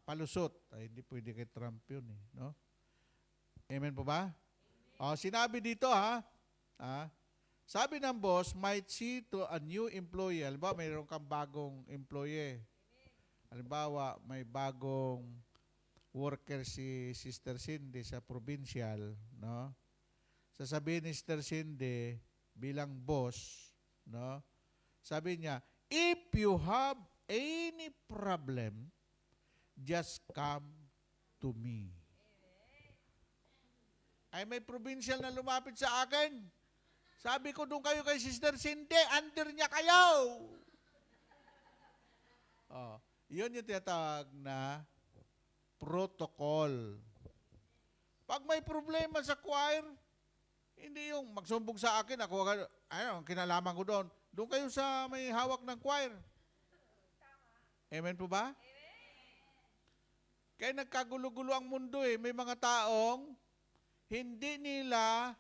palusot, ay hindi pwede kay Trump yun eh, no? Amen po ba? Sinabi dito sabi ng boss, might see to a new employee. Halimbawa, mayroon kang bagong employee. Halimbawa, may bagong worker si Sister Cindy sa provincial, no? Sasabihin ni Sister Cindy bilang boss, no? Sabi niya, if you have any problem, just come to me. Ay, may provincial na lumapit sa akin. Sabi ko, doon kayo kay Sister Cindy, under niya kayo. Yun yung tinatawag na protocol. Pag may problema sa choir, hindi yung magsumbong sa akin, ako, kinalaman ko doon. Doon kayo sa may hawak ng choir. Amen po ba? Kaya nagkagulo-gulo ang mundo eh. May mga taong hindi nila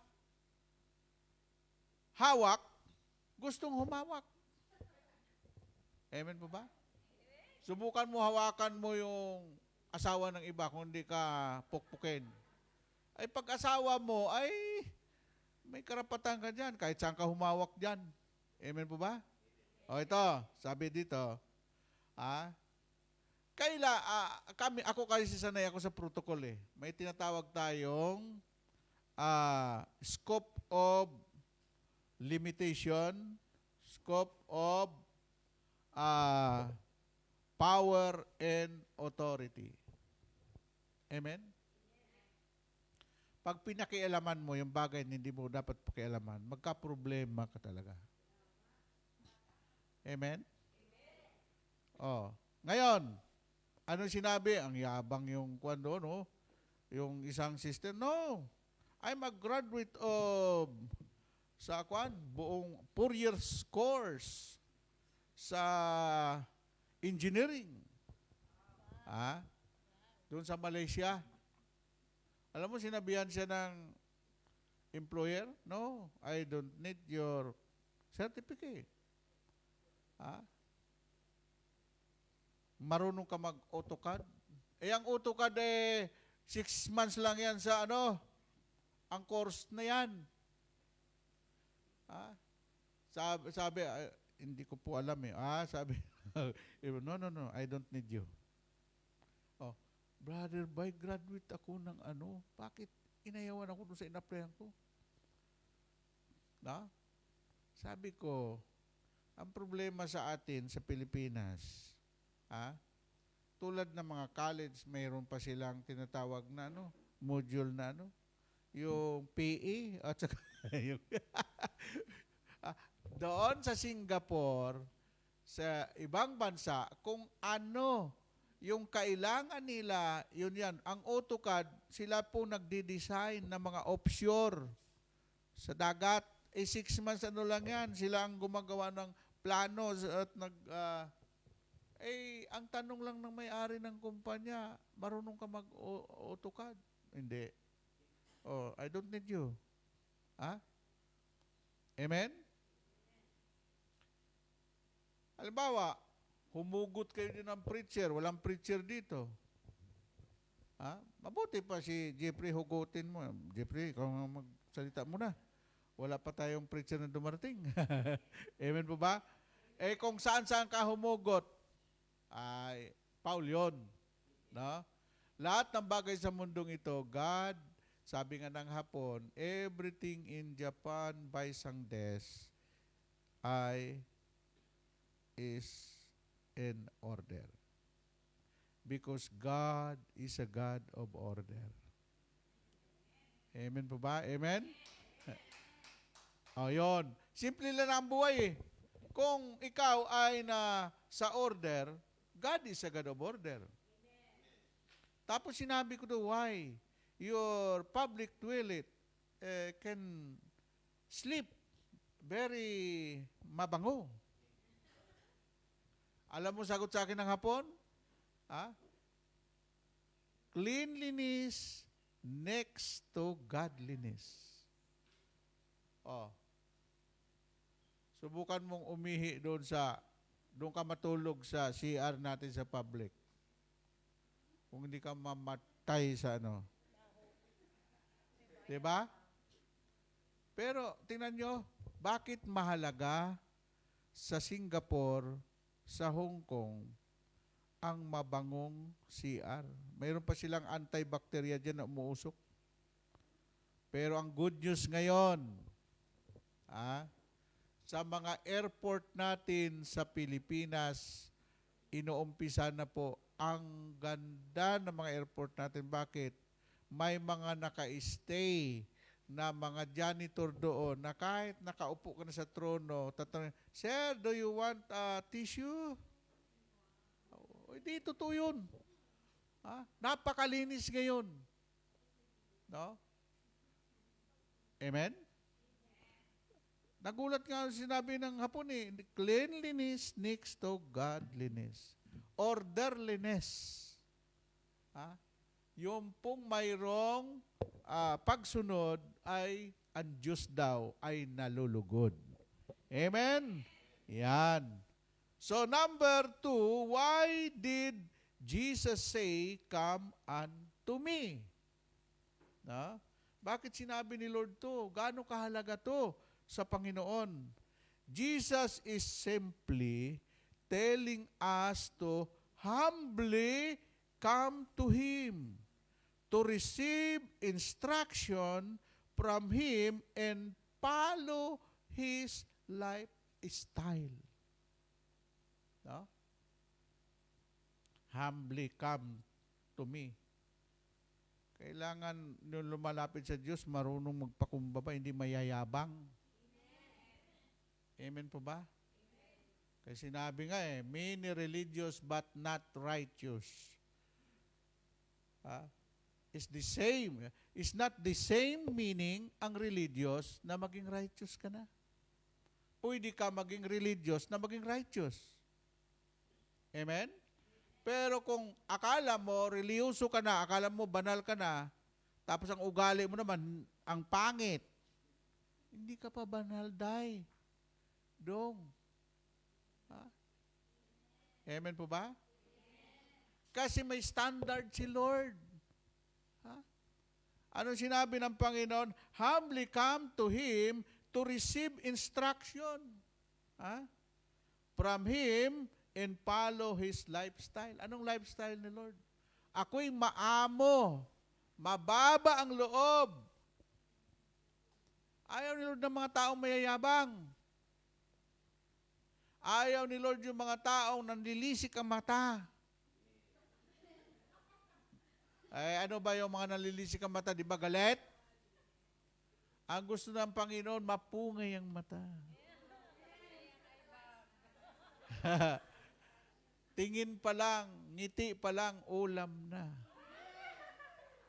hawak, gustong humawak. Amen po ba? Subukan mo, hawakan mo yung asawa ng iba kung hindi ka pukpukin. Ay pag-asawa mo, ay may karapatan ka dyan, kahit saan ka humawak dyan. Amen po ba? Ito, sabi dito, ako kasi sanay ako sa protocol eh. May tinatawag tayong scope of limitation, scope of power and authority. Amen? Pag pinakialaman mo yung bagay na hindi mo dapat pakialaman, magka-problema ka talaga. Amen? Ngayon, ano sinabi? Ang yabang yung kwando, no? Yung isang sister, no. I'm a graduate of buong 4 years course sa engineering. Doon sa Malaysia. Alam mo, sinabihan siya ng employer, no, I don't need your certificate. Marunong ka mag-AutoCAD. Ang AutoCAD 6 months lang yan sa ang course na yan. Sabi, hindi ko po alam eh. Sabi, no, I don't need you. Brother, by graduate ako ng bakit inayawan ako doon sa inaplayan ko? Sabi ko, ang problema sa atin sa Pilipinas, tulad ng mga college, mayroon pa silang tinatawag na module na yung PE at saka yung doon sa Singapore, sa ibang bansa, kung ano yung kailangan nila, yun yan. Ang AutoCAD, sila po nagdi-design ng mga offshore sa dagat. 6 months lang yan. Sila ang gumagawa ng plano at ang tanong lang ng may-ari ng kumpanya, marunong ka mag-AutoCAD? Hindi. Oh, I don't need you. Ha? Amen? Halimbawa, humugot kayo din ng preacher, walang preacher dito. Ha? Mabuti pa si Jeffrey hugutin mo. Jeffrey, ikaw nga magsalita muna. Wala pa tayong preacher na dumarating. Amen po ba? Kung saan-saan ka humugot, ay Paul yun. No? Lahat ng bagay sa mundong ito, God, sabi nga ng hapon, everything in Japan by Sangdes is in order. Because God is a God of order. Amen po ba? Amen? O, yun. Simple lang ang buhay eh. Kung ikaw ay sa order, God is a God of order. Tapos sinabi ko doon, why? Your public toilet can sleep very mabango. Alam mo sagot sa akin ng hapon? Cleanliness next to godliness. Oh. Subukan mong umihi doon ka matulog sa CR natin sa public. Kung hindi ka mamatay sa Diba? Pero, tingnan nyo, bakit mahalaga sa Singapore, sa Hong Kong, ang mabangong CR? Mayroon pa silang antibacteria dyan na umuusok. Pero ang good news ngayon, sa mga airport natin sa Pilipinas, inuumpisa na po ang ganda ng mga airport natin. Bakit? May mga naka-stay na mga janitor doon na kahit nakaupo ka na sa trono, tatanungin, Sir, do you want tissue? Hindi, totoo yun. Napakalinis ngayon. No? Amen? Nagulat nga sinabi ng hapon cleanliness next to godliness. Orderliness. Yung pong mayroong pagsunod ay ang Diyos daw ay nalulugod. Amen? Yan. So number 2, why did Jesus say, come unto me? Bakit sinabi ni Lord to? Gaano kahalaga to sa Panginoon? Jesus is simply telling us to humbly come to Him, to receive instruction from Him and follow His lifestyle. No? Humbly come to me. Kailangan nung lumalapit sa Diyos, marunong magpakumbaba, hindi mayayabang. Amen po ba? Kasi sinabi nga many religious but not righteous. It's the same. It's not the same meaning ang religious na maging righteous ka na. Pwede ka maging religious na maging righteous. Amen? Pero kung akala mo, reliyoso ka na, akala mo banal ka na, tapos ang ugali mo naman, ang pangit, hindi ka pa banal, day. Dong. Amen po ba? Kasi may standard si Lord. Anong sinabi ng Panginoon? Humbly come to Him to receive instruction. From Him and follow His lifestyle. Anong lifestyle ni Lord? Ako'y maamo, mababa ang loob. Ayaw ni Lord ng mga taong mayayabang. Ayaw ni Lord yung mga taong nanlilisik ang mata. Ano ba yung mga nanlilisik ang mata? Di ba galit? Ang gusto ng Panginoon, mapungay ang mata. tingin pa lang, ngiti pa lang, ulam na.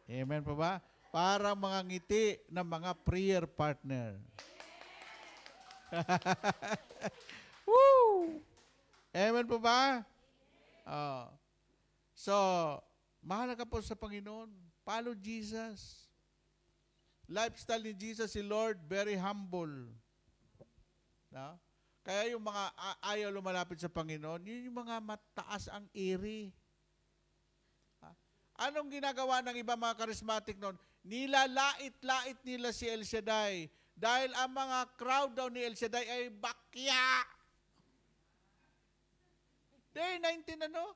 Amen po ba? Para mga ngiti ng mga prayer partner. Woo! Amen po ba? So, mahalaga po sa Panginoon. Follow Jesus. Lifestyle ni Jesus, si Lord, very humble. No? Kaya yung mga ayaw lumalapit sa Panginoon, yun yung mga mataas ang iri. Anong ginagawa ng iba mga charismatic noon? Nilalait-lait nila si El Shaddai. Dahil ang mga crowd daw ni El Shaddai ay bakya. Day 19 ano?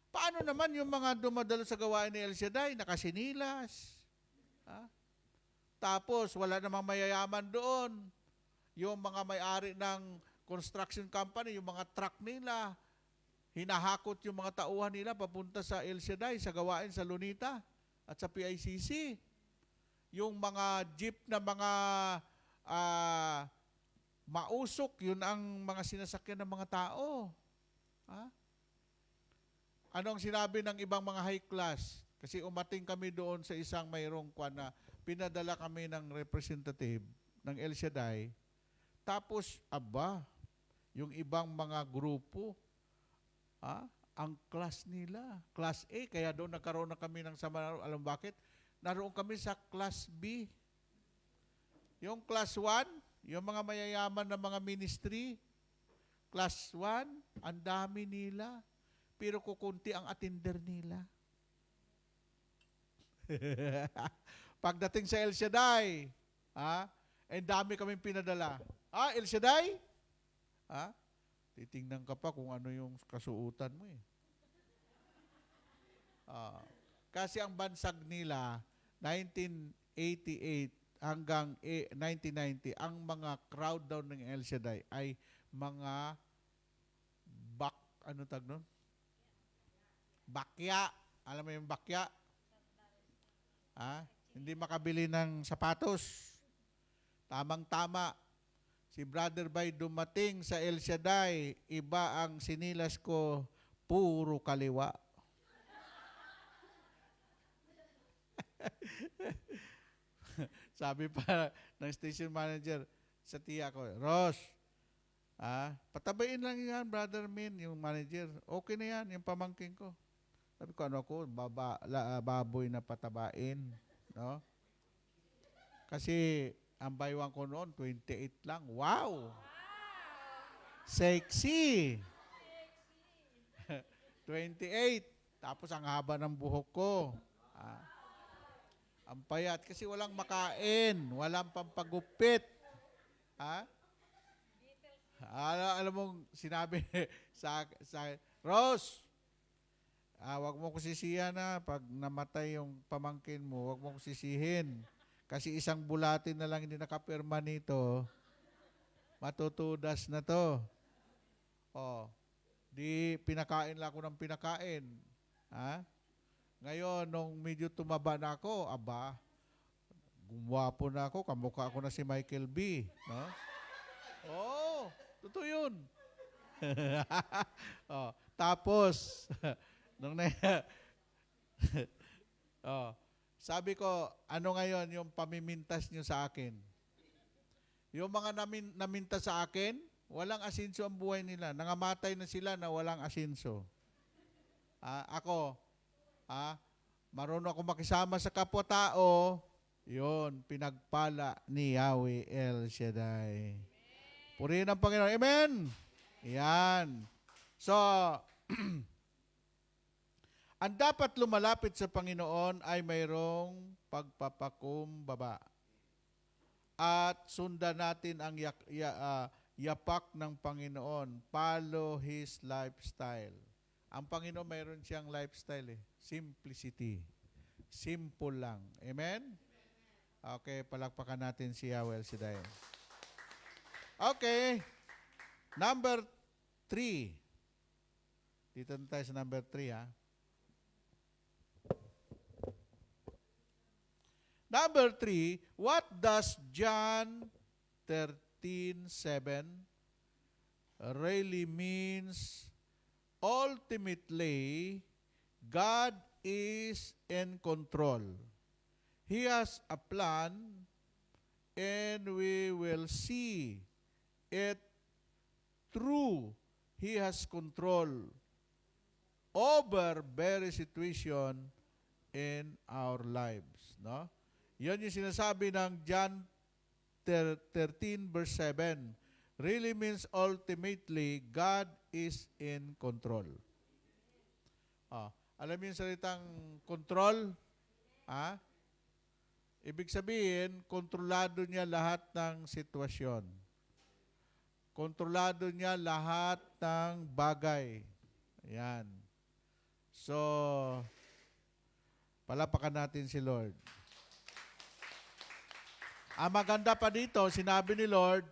Paano naman yung mga dumadalo sa gawain ni El Shaddai? Nakasinilas. Tapos, wala namang mayayaman doon. Yung mga may-ari ng construction company, yung mga truck nila, hinahakot yung mga tauhan nila papunta sa El Shaddai, sa gawain sa Lunita at sa PICC. Yung mga jeep na mga mausok, yun ang mga sinasakyan ng mga tao. Ano ang sinabi ng ibang mga high class? Kasi umating kami doon sa isang mayroong kwan na pinadala kami ng representative ng El Shaddai. Tapos, yung ibang mga grupo, ang class nila, class A, kaya doon nagkaroon na kami ng sama, alam bakit? Naroon kami sa class B. Yung class 1, yung mga mayayaman na mga ministry, class 1, ang dami nila, pero kukunti ang attender nila. Pagdating sa El Shaddai, dami kaming pinadala. El Shaddai? Titingnan ka pa kung ano yung kasuutan mo eh. Kasi ang bansag nila, 1988 hanggang 1990, ang mga crowd daw ng El Shaddai ay mga ano tag nun? Bakya. Alam mo yung bakya? Hindi makabili ng sapatos. Tamang-tama. Si Brother Bay dumating sa El Shaddai, iba ang sinilas ko, puro kaliwa. Sabi pa ng station manager sa tiya ko, Ross, patabain lang yan, Brother Min, yung manager. Okay na yan, yung pamangking ko. Sabi ko, baboy na patabain. No? Kasi, ang baywang ko noon, 28 lang. Wow! Sexy! 28. Tapos, ang haba ng buhok ko. Ang payat. Kasi walang makain. Walang pampagupit. Alam mo, sinabi sa Rose, wag mo ko sisihan na pag namatay yung pamangkin mo, wag mo ko sisihin. Kasi isang bulatin na lang hindi nakapirma nito, matutudas na to. Di pinakain lang ako ng pinakain. Ngayon, nung medyo tumaba na ako, gumwapo na ako, kamukha ako na si Michael B. No? Totoo yun. Tapos, sabi ko, ano ngayon yung pamimintas nyo sa akin? Yung mga naminta sa akin, walang asinso ang buhay nila. Nangamatay na sila na walang asinso. Ako, marunong ako makisama sa kapwa-tao, yun, pinagpala ni Yahweh El Shaddai. Purihin ang Panginoon. Amen? Yan. So, ang dapat lumalapit sa Panginoon ay mayroong pagpapakumbaba. At sundan natin ang yapak ng Panginoon. Follow His lifestyle. Ang Panginoon mayroon siyang lifestyle. Simplicity. Simple lang. Amen? Okay, palakpakan natin si Yahweh El Shaddai. Okay. Number 3. Dito na tayo sa number 3, Number 3, what does John 13:7 really means ultimately, God is in control. He has a plan, and we will see it through. He has control over very situation in our lives. No? Yan yung sinasabi ng John 13 verse 7. Really means ultimately, God is in control. Alam niyo yung salitang control? Ibig sabihin, kontrolado niya lahat ng sitwasyon. Kontrolado niya lahat ng bagay. Ayan. So, palapakan natin si Lord. Ang maganda pa dito, sinabi ni Lord,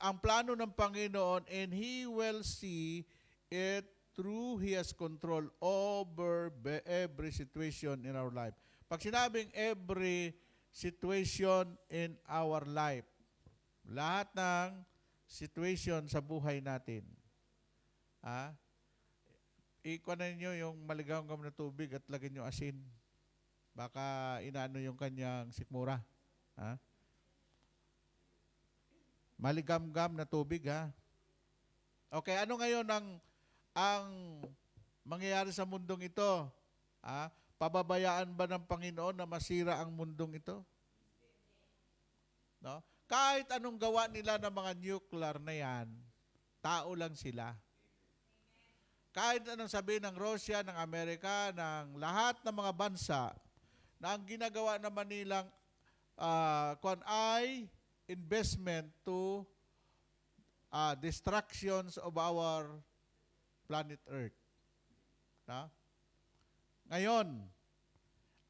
ang plano ng Panginoon, and He will see it through He has control over every situation in our life. Pag sinabing every situation in our life, lahat ng situation sa buhay natin. Ikuha na ninyo yung maligam-gam na tubig at lagyan nyo asin. Baka inaano yung kanyang sikmura. Maligam-gam na tubig, Okay, ano ngayon ang mangyayari sa mundong ito? Pababayaan ba ng Panginoon na masira ang mundong ito? No? Kahit anong gawa nila ng mga nuclear na yan, tao lang sila. Kahit anong sabihin ng Russia, ng Amerika, ng lahat ng mga bansa, na ang ginagawa naman nilang ay investment to destructions of our planet Earth. Ngayon,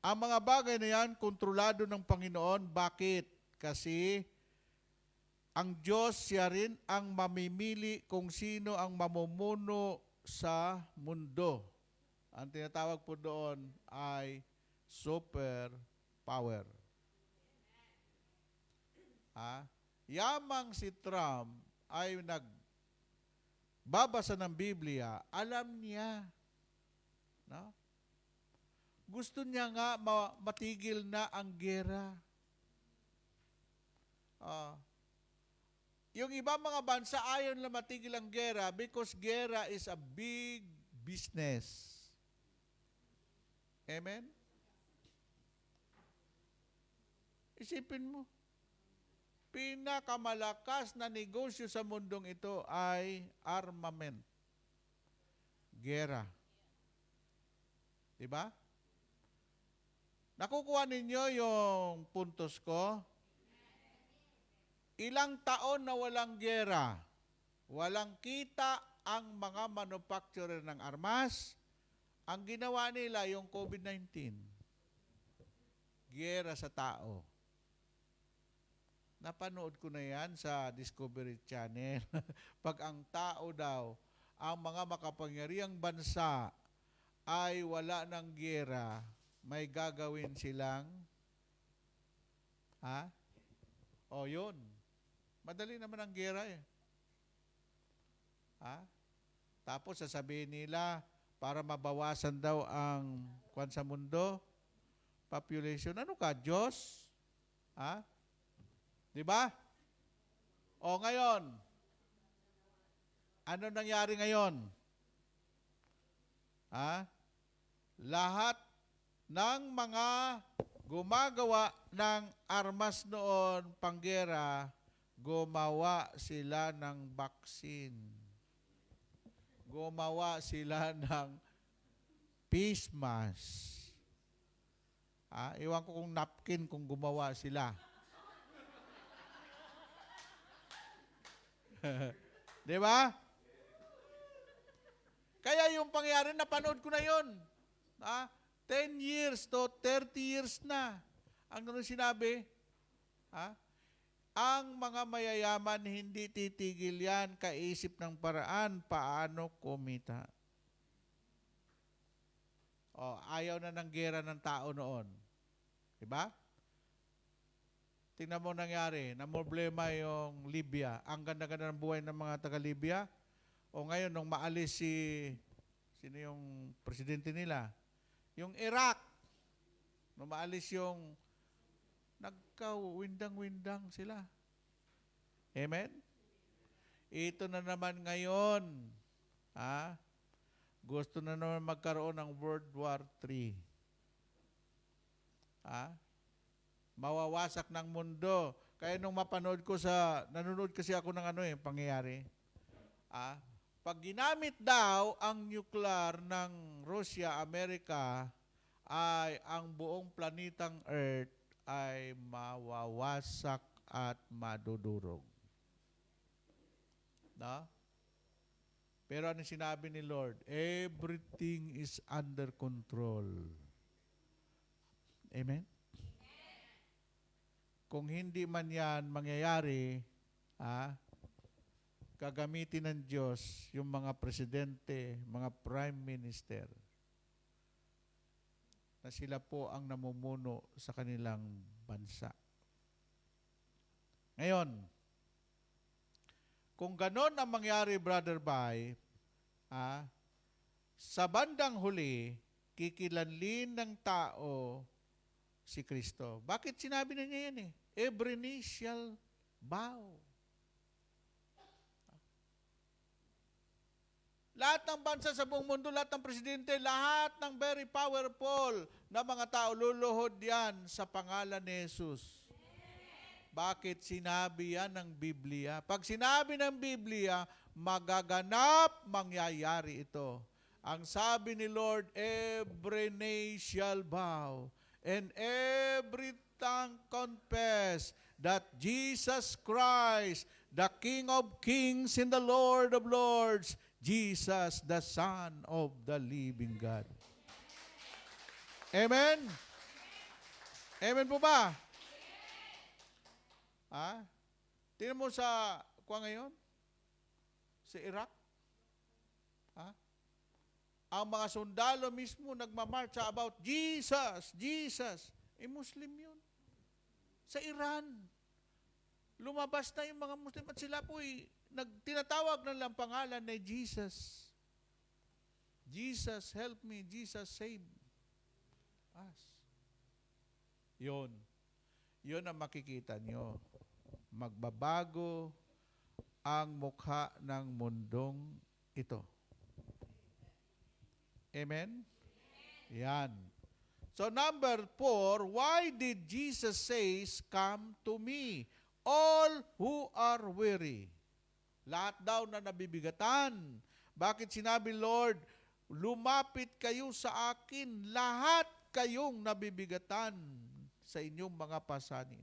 ang mga bagay na yan, kontrolado ng Panginoon. Bakit? Kasi ang Diyos, siya rin ang mamimili kung sino ang mamumuno sa mundo. Ang tinatawag po doon ay super power. Yamang si Trump ay nagbabasa ng Biblia, alam niya. No? Gusto niya nga matigil na ang gera. Yung ibang mga bansa ayaw na matigil ang gera because gera is a big business. Amen? Isipin mo, pinakamalakas na negosyo sa mundong ito ay armament. Gera. Diba? Nakukuha ninyo yung puntos ko? Ilang taon na walang gera, walang kita ang mga manufacturer ng armas, ang ginawa nila yung COVID-19. Gera sa tao. Napanood ko na yan sa Discovery Channel. Pag ang tao daw, ang mga makapangyarihang bansa ay wala ng gera, may gagawin silang, yun. Madali naman ang gera eh. Tapos sasabihin nila, para mabawasan daw ang kwan sa mundo, population. Ano ka, Diyos? Diba? O ngayon, ano nangyari ngayon? Lahat ng mga gumagawa ng armas noon, panggera, gumawa sila ng vaccine. Gumawa sila ng face mask. Iwan ko kung napkin kung gumawa sila. Di ba? Kaya yung pangyari, napanood ko na yun. 10 years to 30 years na. Ang ganun sinabi, ang mga mayayaman hindi titigil yan, kaisip ng paraan paano kumita. Ayaw na ng gera ng tao noon. Diba? Tingnan mo nangyari, na problema yung Libya. Ang ganda-ganda ng buhay ng mga taga-Libya. O ngayon, nung maalis sino yung presidente nila? Yung Iraq. Nung maalis yung, nagka-windang-windang sila. Amen? Ito na naman ngayon. Gusto na naman magkaroon ng World War III. Mawawasak ng mundo. Kaya nung nanonood kasi ako ng pangyayari. Pag ginamit daw ang nuclear ng Russia, Amerika, ay ang buong planetang Earth ay mawawasak at madudurog. No? Pero ano sinabi ni Lord? Everything is under control. Amen? Kung hindi man yan mangyayari, gagamitin ng Diyos yung mga presidente, mga prime minister, na sila po ang namumuno sa kanilang bansa. Ngayon, kung ganon ang mangyari, Brother Bay, sa bandang huli, kikilanlin ng tao si Kristo. Bakit sinabi na niya yan Every knee shall bow. Lahat ng bansa sa buong mundo, lahat ng presidente, lahat ng very powerful na mga tao, luluhod yan sa pangalan ni Jesus. Bakit sinabi yan ng Biblia? Pag sinabi ng Biblia, magaganap, mangyayari ito. Ang sabi ni Lord, every knee shall bow, and every tongue confess that Jesus Christ, the King of kings and the Lord of lords, Jesus, the Son of the living God. Amen? Amen po ba? Tingnan mo sa ngayon? Sa Iraq? Ang mga sundalo mismo nagmamarcha about Jesus, Jesus. Muslim yun. Sa Iran. Lumabas na yung mga Muslim at sila po tinatawag na lang pangalan ni Jesus. Jesus, help me. Jesus, save us. Yun. Yun ang makikita nyo. Magbabago ang mukha ng mundong ito. Amen? Yan. So number 4, why did Jesus say, come to me, all who are weary? Lahat daw na nabibigatan. Bakit sinabi, Lord, lumapit kayo sa akin, lahat kayong nabibigatan sa inyong mga pasanin.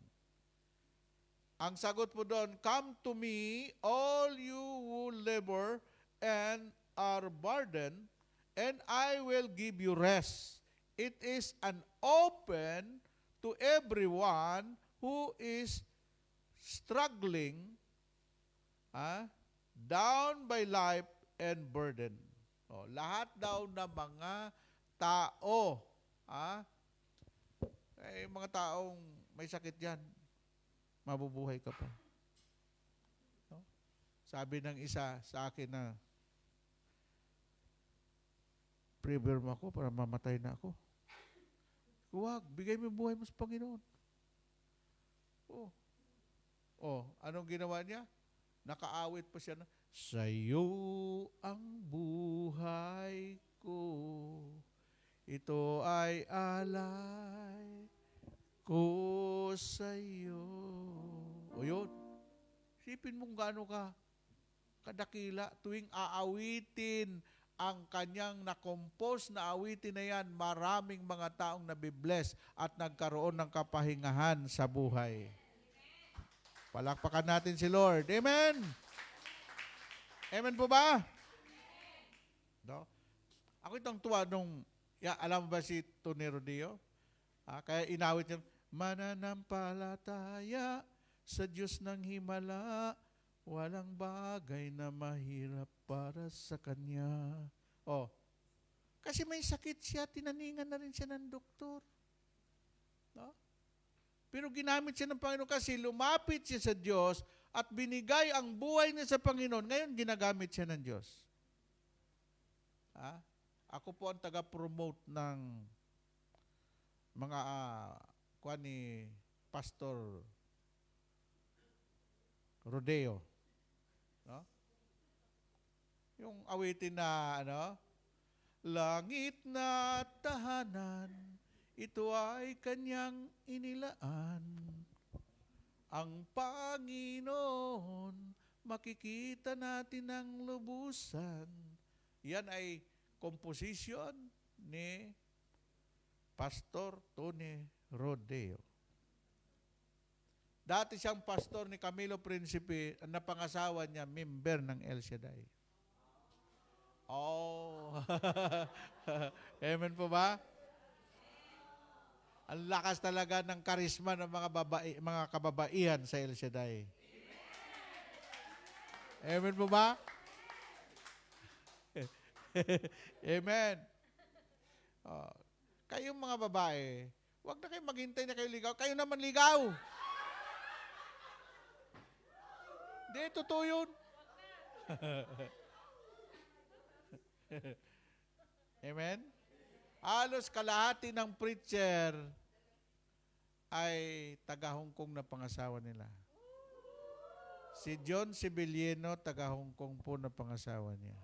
Ang sagot po doon, come to me, all you who labor and are burdened, and I will give you rest. It is an open to everyone who is struggling down by life and burden. Lahat daw na mga tao, mga taong may sakit yan, mabubuhay ka pa. Sabi ng isa sa akin na, pray-ver mo ako para mamatay na ako. Huwag, bigay mo yung buhay mo sa Panginoon. Anong ginawa niya? Nakaawit pa siya na, sa'yo ang buhay ko, ito ay alay ko sa'yo. Yun. Isipin mong gaano ka kadakila tuwing aawitin ang kanyang na-compose na awitin na yan, maraming mga taong nabibless at nagkaroon ng kapahingahan sa buhay. Palakpakan natin si Lord. Amen? Amen po ba? No? Ako itong tuwa nung, alam mo ba si Tony Rodio? Kaya inawit niya, mananampalataya sa Diyos ng himala, walang bagay na mahirap para sa Kanya. Kasi may sakit siya, tinaningan na rin siya ng doktor. No? Pero ginamit siya ng Panginoon kasi lumapit siya sa Diyos at binigay ang buhay niya sa Panginoon, ngayon ginagamit siya ng Diyos. Ako po ang taga-promote ng mga kuha ni Pastor Rodeo. No? Yung awitin na langit na tahanan, ito ay kanyang inilaan. Ang Panginoon, makikita natin ang lubusan. Yan ay composition ni Pastor Tony Rodeo. Dati siyang pastor ni Camilo Principe, ang napangasawa niya, member ng El Shaddai. Oh. Amen po ba? Ang lakas talaga ng karisma ng mga kababaihan sa El Shaddai. Amen po ba? Amen. Kayong mga babae, huwag na kayo maghintay na kayo ligaw. Kayo naman ligaw. Hindi, totoo yun. Amen? Halos kalahati ng preacher ay taga-Hong Kong na pangasawa nila. Si John Sibiliano, taga-Hong Kong po na pangasawa niya.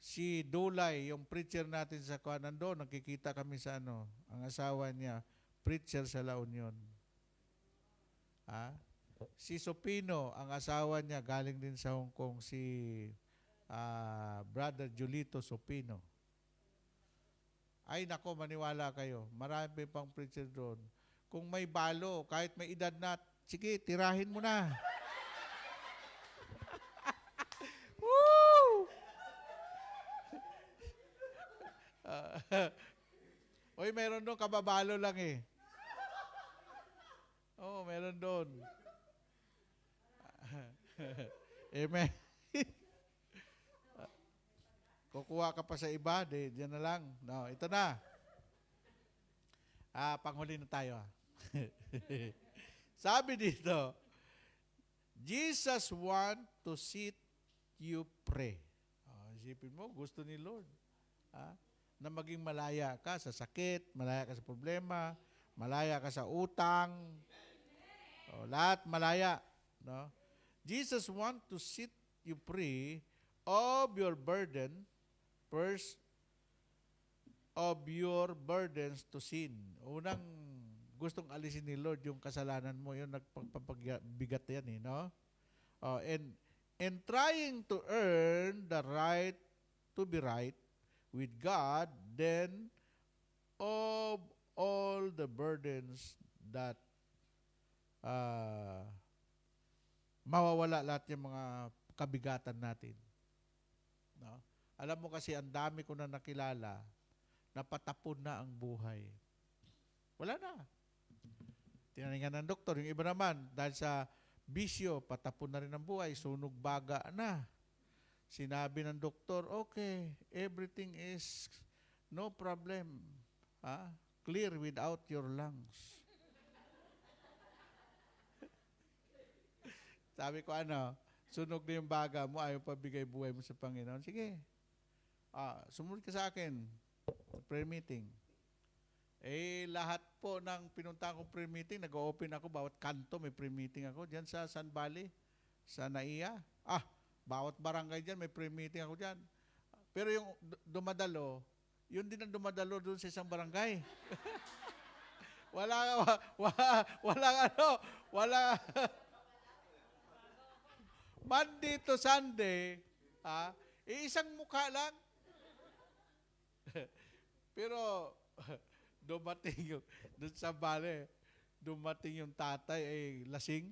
Si Dulay, yung preacher natin sa Kuanando, nakikita kami sa ang asawa niya, preacher sa La Union. Si Sopino, ang asawa niya, galing din sa Hong Kong, si Brother Julito Sopino. Ay nako, maniwala kayo. Marami pang preacher doon. Kung may balo, kahit may edad na, sige, tirahin mo na. Woo! Oy, meron doon, kababalo lang eh. Oo, meron doon. Amen. Kukuha ka pa sa iba, diyan na lang. No, ito na. Panghuli na tayo. Sabi dito, Jesus want to see you pray. Isipin mo, gusto ni Lord. Na maging malaya ka sa sakit, malaya ka sa problema, malaya ka sa utang. Lahat malaya. No? Jesus want to see you free of your burden, first of your burdens to sin. Unang gustong alisin ni Lord yung kasalanan mo, yun nagpapabigat yan no? And trying to earn the right to be right with God, then of all the burdens that mawawala lahat yung mga kabigatan natin. No? Alam mo kasi, ang dami ko na nakilala, napatapon na ang buhay. Wala na. Tinaningan ng doktor. Yung iba naman, dahil sa bisyo, patapon na rin ang buhay, sunog baga na. Sinabi ng doktor, okay, everything is no problem. Clear without your lungs. Sabi ko, sunog na yung baga mo, ayaw pabigay buhay mo sa Panginoon. Sige, sumunod ka sa akin, prayer meeting. Lahat po ng pinuntahan kong prayer meeting, nag-open ako, bawat kanto may prayer meeting ako. Diyan sa San Valley, sa Naiya. Bawat barangay dyan, may prayer meeting ako dyan. Pero yung dumadalo, yun din ang dumadalo doon sa isang barangay. wala. Monday to Sunday, isang mukha lang. Pero, dumating yung, doon sa bale, dumating yung tatay, lasing,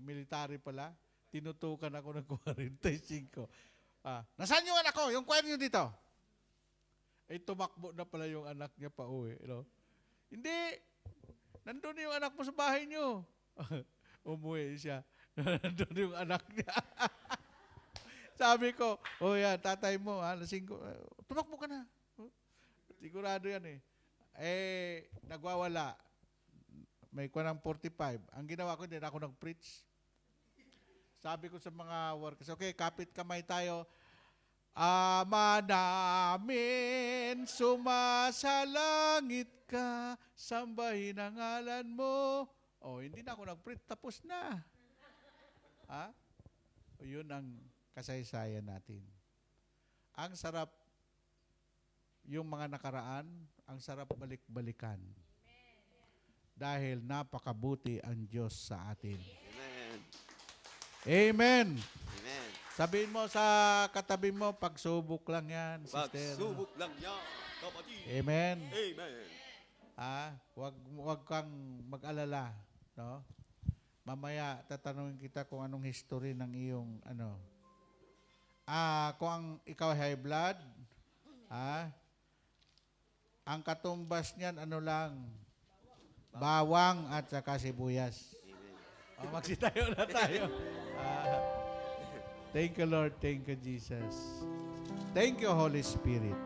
military pala. Tinutukan ako ng 45. Nasaan yung anak ko? Yung choir nyo dito? Tumakbo na pala yung anak niya pa uwi. Hindi. Nandun yung anak mo sa bahay nyo. Umuwi siya. Nandun yung anak niya. Sabi ko, yan, tatay mo, lasing ko. Tumakbo ka na. Sigurado yan Nagwawala. may kuha ng 45. Ang ginawa ko, hindi na ako nag-preach. Sabi ko sa mga workers, okay, kapit kamay tayo. Ama namin, sumasalangit ka, sambahin ang ngalan mo. Oh, hindi na ako nag-preach, tapos na. Ha? O, yun ang kasaysayan natin. Ang sarap, yung mga nakaraan, ang sarap balik-balikan. Dahil napakabuti ang Diyos sa atin. Amen. Amen. Amen. Sabihin mo sa katabi mo, pagsubok lang yan, sister. Pagsubok lang yan, kapatid. Amen. Amen. Wag kang mag-alala, no? Mamaya tatanungin kita kung anong history ng iyong kung ikaw high blood, ang katumbas niyan lang, bawang at saka sibuyas. Magsitayo na tayo. Thank you, Lord. Thank you, Jesus. Thank you, Holy Spirit.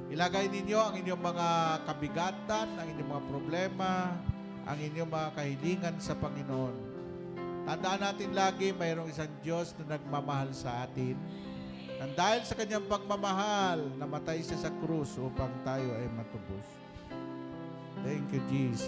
Ilagay ninyo ang inyong mga kabigatan, ang inyong mga problema, ang inyong mga kahilingan sa Panginoon. Tandaan natin lagi, mayroong isang Diyos na nagmamahal sa atin. At dahil sa kanyang pagmamahal, namatay siya sa krus upang tayo ay matubos. Thank you, Jesus.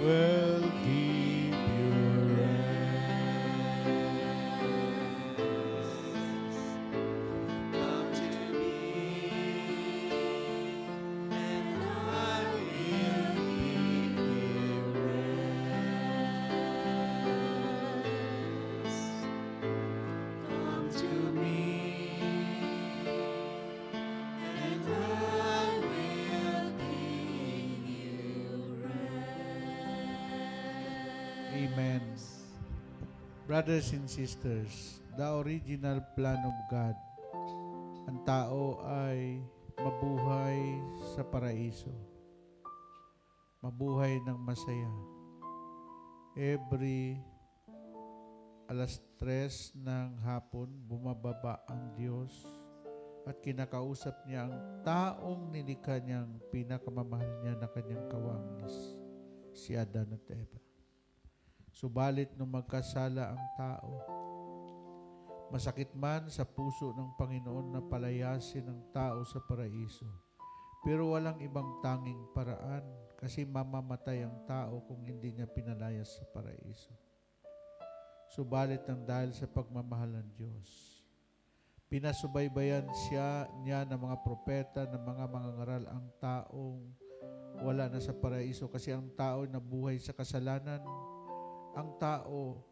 will give you Come to me, and I will give you rest. Come to me, and I will give you rest. Amen. Brothers and sisters, the original plan of God, ang tao ay mabuhay sa paraiso. Mabuhay ng masaya. Every alas 3 ng hapon, bumababa ang Diyos at kinakausap niya ang taong nilikha niyang pinakamamahal niya na kanyang kawangis, si Adan at Eva. Subalit nung magkasala ang tao, masakit man sa puso ng Panginoon na palayasin ang tao sa paraiso. Pero walang ibang tanging paraan kasi mamamatay ang tao kung hindi niya pinalayas sa paraiso. Subalit ang dahil sa pagmamahal ng Diyos, pinasubaybayan niya ng mga propeta, ng mga mangangaral ang taong wala na sa paraiso kasi ang tao nabuhay sa kasalanan. Ang tao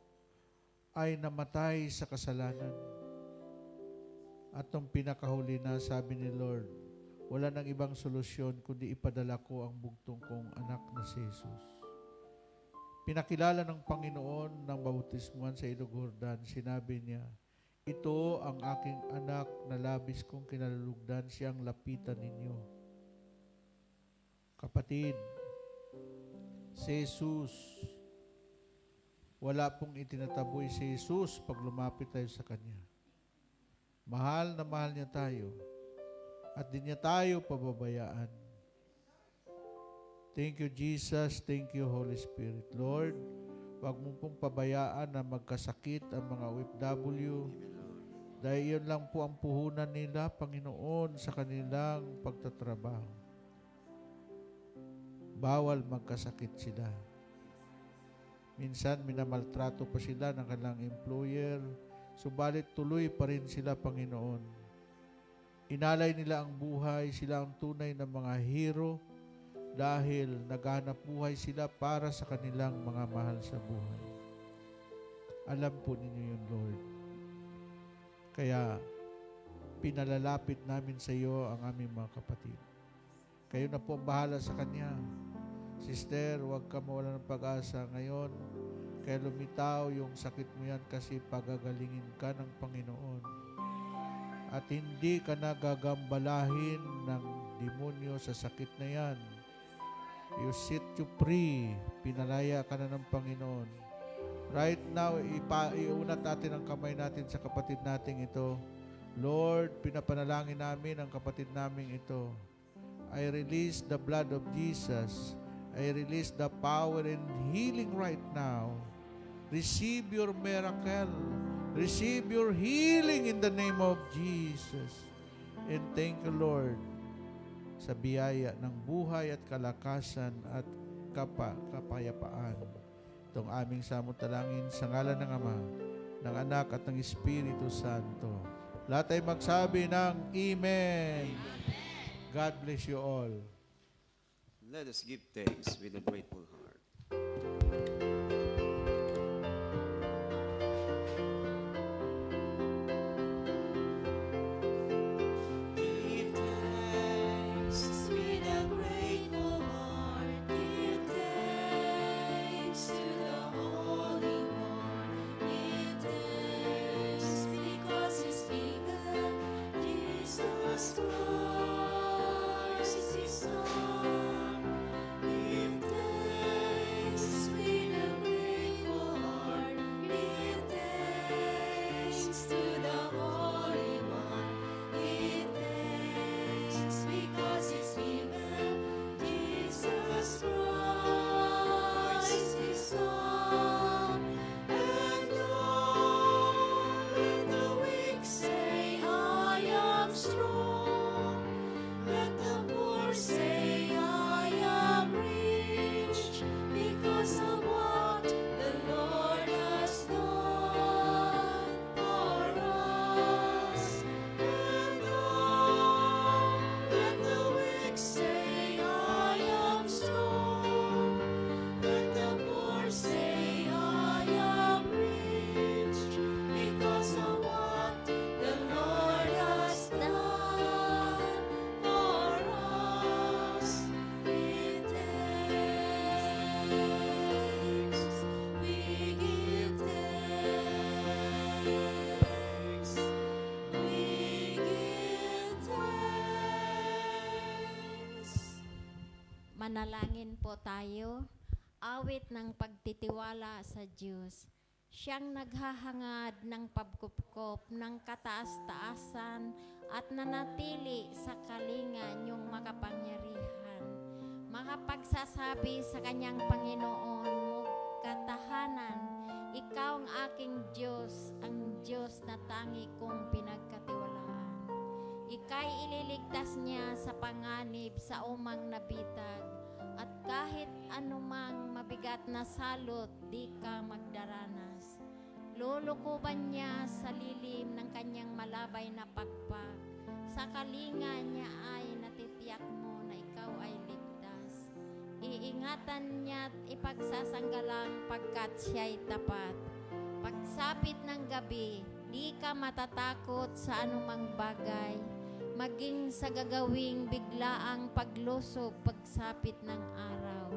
ay namatay sa kasalanan. At nung pinakahuli na, sabi ni Lord, wala nang ibang solusyon kundi ipadala ko ang bugtong kong anak na si Jesus. Pinakilala ng Panginoon ng bautismuhan sa Ilog Jordan. Sinabi niya, ito ang aking anak na labis kong kinalulugdan, siyang lapitan ninyo. Kapatid, si Jesus, wala pong itinataboy si Jesus pag lumapit tayo sa Kanya. Mahal na mahal niya tayo at di niya tayo pababayaan. Thank you, Jesus. Thank you, Holy Spirit. Lord, wag mo pong pabayaan na magkasakit ang mga OFW dahil yun lang po ang puhunan nila, Panginoon, sa kanilang pagtatrabaho. Bawal magkasakit sila. Minsan, minamaltrato pa sila ng kanilang employer, subalit tuloy pa rin sila, Panginoon. Inalay nila ang buhay, sila ang tunay na mga hero dahil naghanap buhay sila para sa kanilang mga mahal sa buhay. Alam po ninyo yun, Lord. Kaya, pinalalapit namin sa iyo ang aming mga kapatid. Kayo na po ang bahala sa Kanya. Sister, huwag ka mawala ng pag-asa ngayon. Kaya lumitaw yung sakit mo yan kasi pagagalingin ka ng Panginoon. At hindi ka nagagambalahin ng demonyo sa sakit na yan. You set you free. Pinalaya ka na ng Panginoon. Right now, iunat natin ang kamay natin sa kapatid nating ito. Lord, pinapanalangin namin ang kapatid naming ito. I release the blood of Jesus. I release the power and healing right now. Receive your miracle. Receive your healing in the name of Jesus. And thank you, Lord, sa biyaya ng buhay at kalakasan at kapayapaan. Itong aming samutalangin sa ngalan ng Ama, ng Anak at ng Espiritu Santo. Lahat ay magsabi ng Amen. God bless you all. Let us give thanks with a grateful heart. Give thanks with a grateful heart. Give thanks to the Holy One. Give thanks because His bigger. Jesus Christ is His Son. Give thanks. Manalangin po tayo. Awit ng pagtitiwala sa Diyos. Siyang naghahangad ng pagkupkop ng kataas-taasan at nanatili sa kalinga niyong makapangyarihan. Makapagsasabi sa kanyang Panginoon, katahanan, ikaw ang aking Diyos, ang Diyos na tangi kong pinagkatiwalaan. Ika'y ililigtas niya sa panganib sa umang nabitag, at kahit anumang mabigat na salot, di ka magdaranas. Lulukuban niya sa lilim ng kanyang malabay na pagpag. Sa kalinga niya ay natitiyak mo na ikaw ay ligtas. Iingatan niya't ipagsasanggalang pagkat siya'y tapat. Pagsapit ng gabi, di ka matatakot sa anumang bagay, maging sa gagawing biglaang paglusog pagsapit ng araw.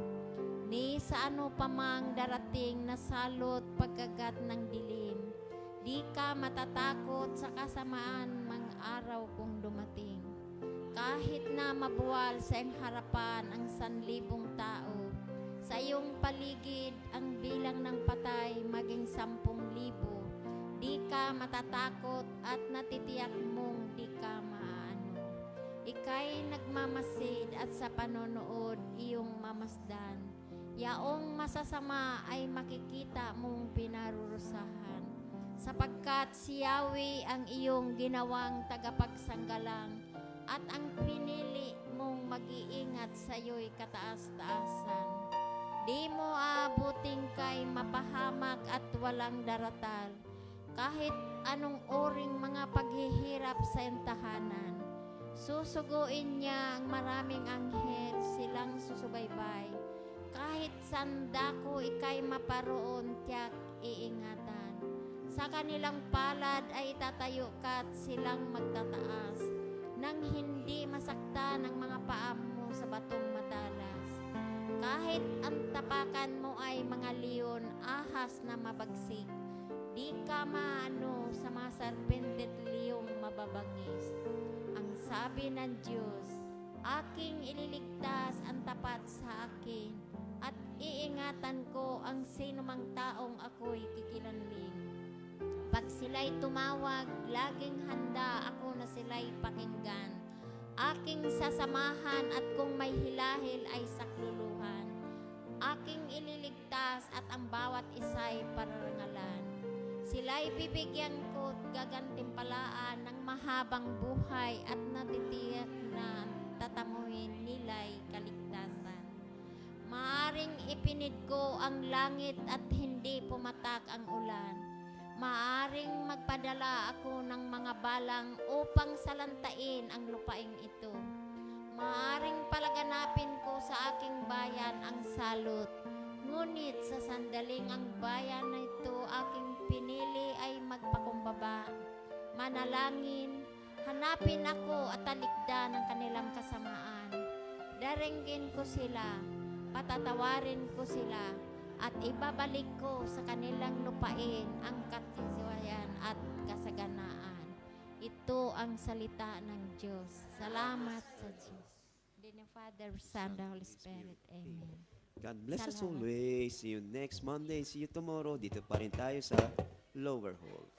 Ni sa ano pa mang darating na salot pagkagat ng dilim, di ka matatakot sa kasamaan mang araw kung dumating. Kahit na mabuwal sa iyong harapan ang 1,000 tao, sa iyong paligid ang bilang ng patay maging 10,000, di ka matatakot at natitiyak mong di ka maano. Ika'y nagmamasid at sa panonood iyong mamasdan. Yaong masasama ay makikita mong pinarurusahan. Sapagkat si Yahweh ang iyong ginawang tagapagsanggalang at ang pinili mong mag-iingat sa iyo'y kataas-taasan. Di mo aabuting kay mapahamak at walang daratal, kahit anong oring mga paghihirap sa iyong tahanan. Susuguin niya ang maraming anghel, silang susubaybay. Kahit sandako ika'y maparoon, tiyak iingatan. Sa kanilang palad ay itatayo ka't silang magtataas, nang hindi masakta ng mga paa mo sa batong matalas. Kahit ang tapakan mo ay mga leon, ahas na mabagsik, di ka maano sa mga sarpente't liyong mababangis. Ang sabi ng Diyos, aking ililigtas ang tapat sa akin, at iingatan ko ang sinumang taong ako'y kikilanling. Pag sila'y tumawag, laging handa ako na sila'y pakinggan. Aking sasamahan at kung may hilahil ay sakluluhan. Aking ililigtas at ang bawat isa'y pararangalan. Sila'y bibigyan ko't gagantimpalaan ng mahabang buhay at natitiyak na tatamuhin nila'y kaligtasan. Maaring ipinid ko ang langit at hindi pumatak ang ulan. Maaring magpadala ako ng mga balang upang salantain ang lupaing ito. Maaring palaganapin ko sa aking bayan ang salot. Ngunit sa sandaling ang bayan na ito aking pinili ay magpakumbaba. Manalangin, hanapin ako at talikdan ng kanilang kasamaan. Daringgin ko sila, patatawarin ko sila, at ibabalik ko sa kanilang lupain ang katisiwayan at kasaganaan. Ito ang salita ng Diyos. Salamat sa Diyos. In the Father, Son, and Holy Spirit. Amen. God bless us Salamat. always. See you next Monday. See you tomorrow. Dito pa rin tayo sa Lower Hall.